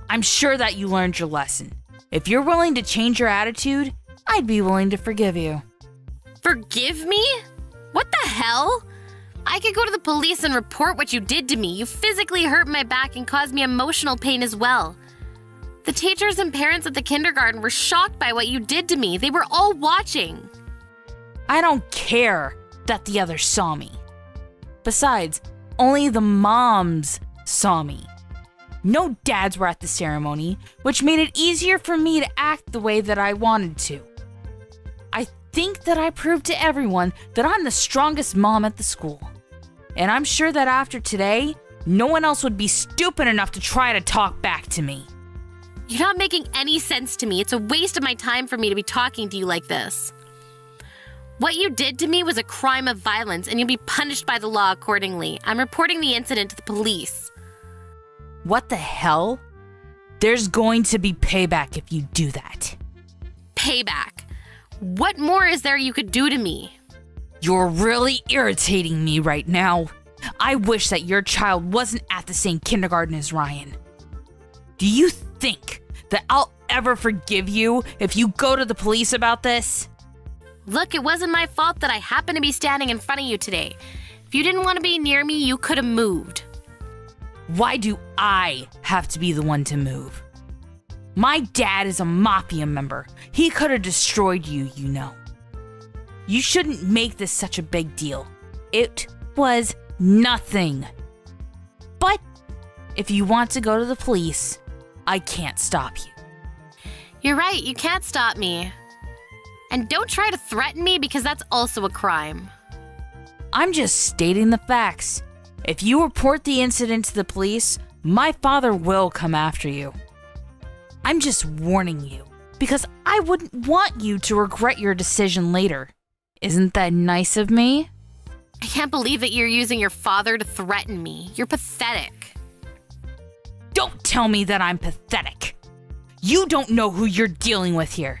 I'm sure that you learned your lesson. If you're willing to change your attitude, I'd be willing to forgive you. Forgive me? What the hell? I could go to the police and report what you did to me. You physically hurt my back and caused me emotional pain as well. The teachers and parents at the kindergarten were shocked by what you did to me. They were all watching. I don't care that the others saw me. Besides, only the moms saw me. No dads were at the ceremony, which made it easier for me to act the way that I wanted to. I think that I proved to everyone that I'm the strongest mom at the school. And I'm sure that after today, no one else would be stupid enough to try to talk back to me. You're not making any sense to me. It's a waste of my time for me to be talking to you like this. What you did to me was a crime of violence, and you'll be punished by the law accordingly. I'm reporting the incident to the police. What the hell? There's going to be payback if you do that. Payback? What more is there you could do to me? You're really irritating me right now. I wish that your child wasn't at the same kindergarten as Ryan. Do you think that I'll ever forgive you if you go to the police about this? Look, it wasn't my fault that I happened to be standing in front of you today. If you didn't want to be near me, you could have moved. Why do I have to be the one to move? My dad is a mafia member. He could have destroyed you, you know. You shouldn't make this such a big deal. It was nothing. But if you want to go to the police, I can't stop you. You're right, you can't stop me. And don't try to threaten me because that's also a crime. I'm just stating the facts. If you report the incident to the police, my father will come after you. I'm just warning you because I wouldn't want you to regret your decision later. Isn't that nice of me? I can't believe that you're using your father to threaten me. You're pathetic. Don't tell me that I'm pathetic. You don't know who you're dealing with here.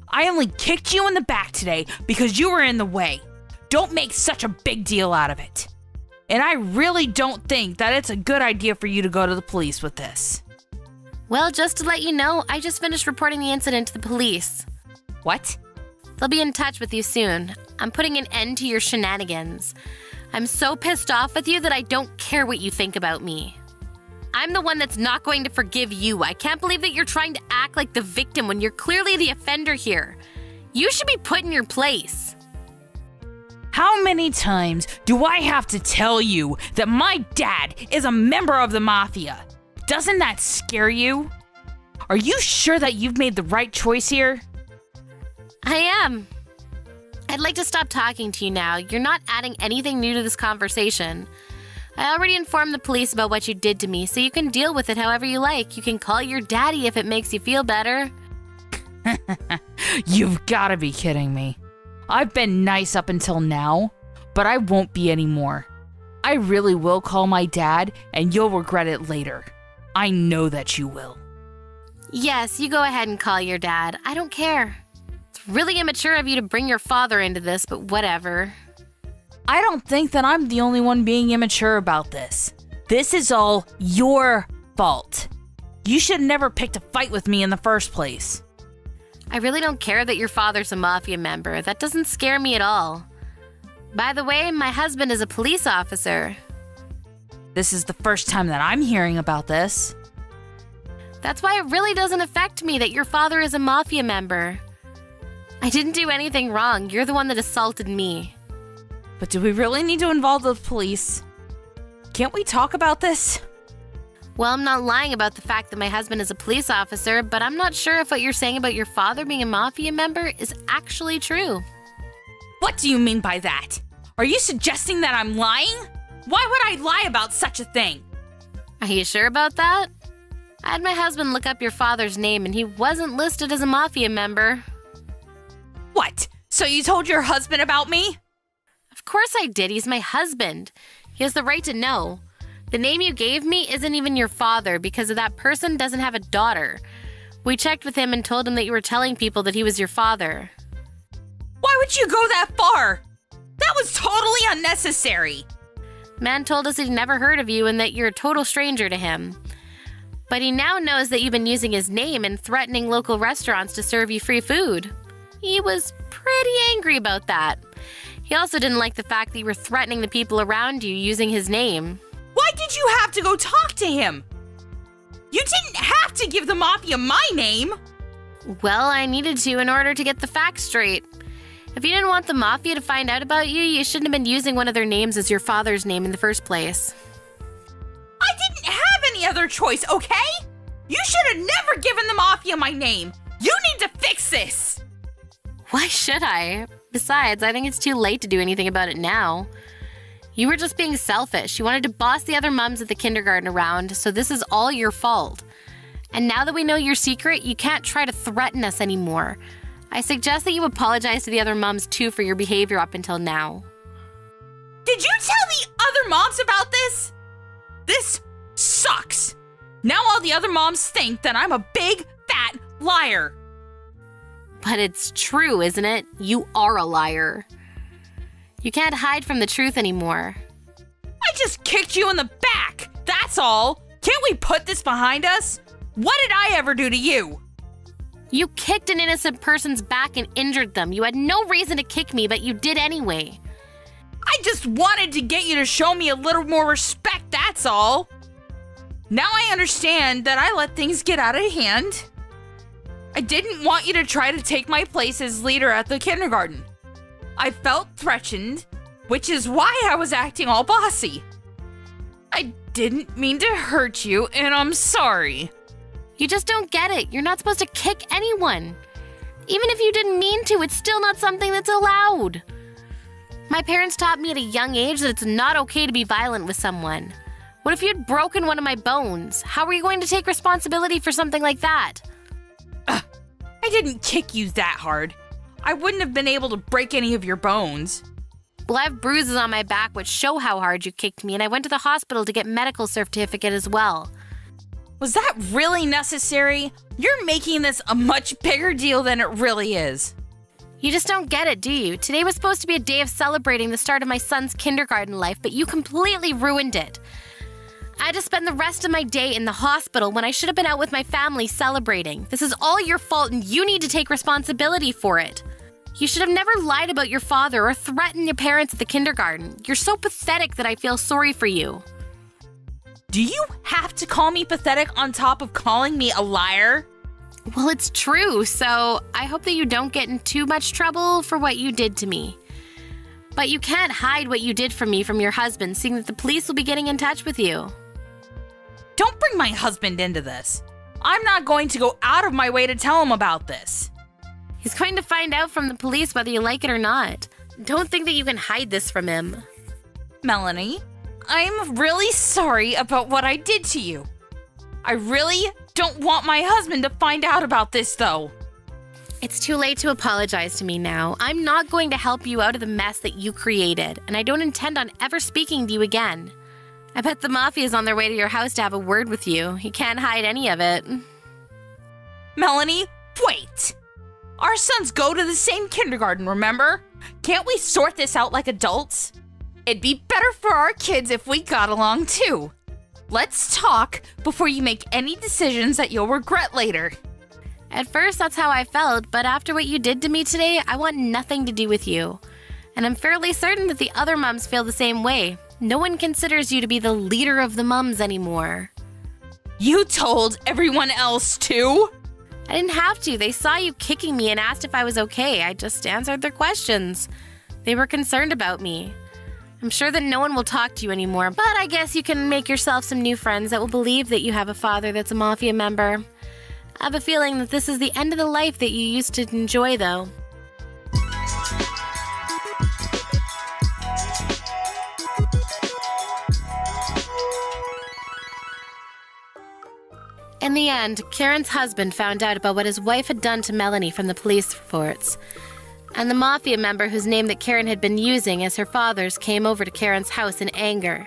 I only kicked you in the back today because you were in the way. Don't make such a big deal out of it. And I really don't think that it's a good idea for you to go to the police with this. Well, just to let you know, I just finished reporting the incident to the police. What? They'll be in touch with you soon. I'm putting an end to your shenanigans. I'm so pissed off with you that I don't care what you think about me. I'm the one that's not going to forgive you. I can't believe that you're trying to act like the victim when you're clearly the offender here. You should be put in your place. How many times do I have to tell you that my dad is a member of the mafia? Doesn't that scare you? Are you sure that you've made the right choice here? I am. I'd like to stop talking to you now. You're not adding anything new to this conversation. I already informed the police about what you did to me, so you can deal with it however you like. You can call your daddy if it makes you feel better. You've got to be kidding me. I've been nice up until now, but I won't be anymore. I really will call my dad, and you'll regret it later. I know that you will. Yes, you go ahead and call your dad. I don't care. It's really immature of you to bring your father into this, but whatever. I don't think that I'm the only one being immature about this. This is all your fault. You should have never picked a fight with me in the first place. I really don't care that your father's a mafia member. That doesn't scare me at all. By the way, my husband is a police officer. This is the first time that I'm hearing about this. That's why it really doesn't affect me that your father is a mafia member. I didn't do anything wrong. You're the one that assaulted me. But do we really need to involve the police? Can't we talk about this? Well, I'm not lying about the fact that my husband is a police officer, but I'm not sure if what you're saying about your father being a mafia member is actually true. What do you mean by that? Are you suggesting that I'm lying? Why would I lie about such a thing? Are you sure about that? I had my husband look up your father's name and he wasn't listed as a mafia member. What? So you told your husband about me? Of course I did. He's my husband. He has the right to know. The name you gave me isn't even your father because that person doesn't have a daughter. We checked with him and told him that you were telling people that he was your father. Why would you go that far? That was totally unnecessary. Man told us he'd never heard of you and that you're a total stranger to him. But he now knows that you've been using his name and threatening local restaurants to serve you free food. He was pretty angry about that. He also didn't like the fact that you were threatening the people around you using his name. Why did you have to go talk to him? You didn't have to give the mafia my name. Well, I needed to in order to get the facts straight. If you didn't want the mafia to find out about you, you shouldn't have been using one of their names as your father's name in the first place. I didn't have any other choice, okay? You should have never given the mafia my name. You need to fix this. Why should I? Besides, I think it's too late to do anything about it now. You were just being selfish. You wanted to boss the other mums at the kindergarten around, so this is all your fault. And now that we know your secret, you can't try to threaten us anymore. I suggest that you apologize to the other mums too for your behavior up until now. Did you tell the other moms about this? This sucks. Now all the other moms think that I'm a big, fat liar. But it's true, isn't it? You are a liar. You can't hide from the truth anymore. I just kicked you in the back. That's all. Can't we put this behind us? What did I ever do to you? You kicked an innocent person's back and injured them. You had no reason to kick me, but you did anyway. I just wanted to get you to show me a little more respect, that's all. Now I understand that I let things get out of hand. I didn't want you to try to take my place as leader at the kindergarten. I felt threatened, which is why I was acting all bossy. I didn't mean to hurt you, and I'm sorry. You just don't get it. You're not supposed to kick anyone. Even if you didn't mean to, it's still not something that's allowed. My parents taught me at a young age that it's not okay to be violent with someone. What if you had broken one of my bones? How were you going to take responsibility for something like that? I didn't kick you that hard. I wouldn't have been able to break any of your bones. Well, I have bruises on my back which show how hard you kicked me, and I went to the hospital to get medical certificate as well. Was that really necessary? You're making this a much bigger deal than it really is. You just don't get it, do you? Today was supposed to be a day of celebrating the start of my son's kindergarten life, but you completely ruined it. I had to spend the rest of my day in the hospital when I should have been out with my family celebrating. This is all your fault and you need to take responsibility for it. You should have never lied about your father or threatened your parents at the kindergarten. You're so pathetic that I feel sorry for you. Do you have to call me pathetic on top of calling me a liar? Well, it's true, so I hope that you don't get in too much trouble for what you did to me. But you can't hide what you did for me from your husband, seeing that the police will be getting in touch with you. Don't bring my husband into this. I'm not going to go out of my way to tell him about this. He's going to find out from the police whether you like it or not. Don't think that you can hide this from him. Melanie, I'm really sorry about what I did to you. I really don't want my husband to find out about this, though. It's too late to apologize to me now. I'm not going to help you out of the mess that you created, and I don't intend on ever speaking to you again. I bet the mafia's on their way to your house to have a word with you. You can't hide any of it. Melanie, wait! Our sons go to the same kindergarten, remember? Can't we sort this out like adults? It'd be better for our kids if we got along too. Let's talk before you make any decisions that you'll regret later. At first, that's how I felt, but after what you did to me today, I want nothing to do with you. And I'm fairly certain that the other mums feel the same way. No one considers you to be the leader of the mums anymore. You told everyone else too? I didn't have to. They saw you kicking me and asked if I was okay. I just answered their questions. They were concerned about me. I'm sure that no one will talk to you anymore, but I guess you can make yourself some new friends that will believe that you have a father that's a mafia member. I have a feeling that this is the end of the life that you used to enjoy, though. In the end, Karen's husband found out about what his wife had done to Melanie from the police reports. And the mafia member whose name that Karen had been using as her father's came over to Karen's house in anger.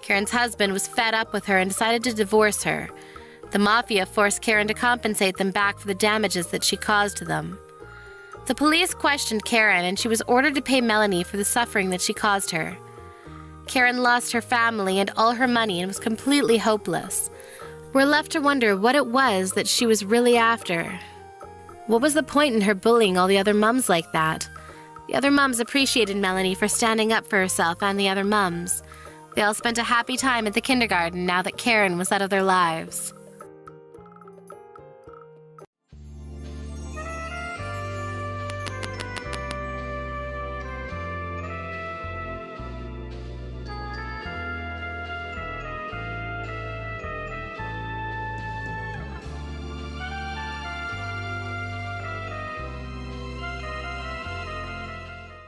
Karen's husband was fed up with her and decided to divorce her. The mafia forced Karen to compensate them back for the damages that she caused to them. The police questioned Karen, and she was ordered to pay Melanie for the suffering that she caused her. Karen lost her family and all her money and was completely hopeless. We're left to wonder what it was that she was really after. What was the point in her bullying all the other mums like that? The other mums appreciated Melanie for standing up for herself and the other mums. They all spent a happy time at the kindergarten now that Karen was out of their lives.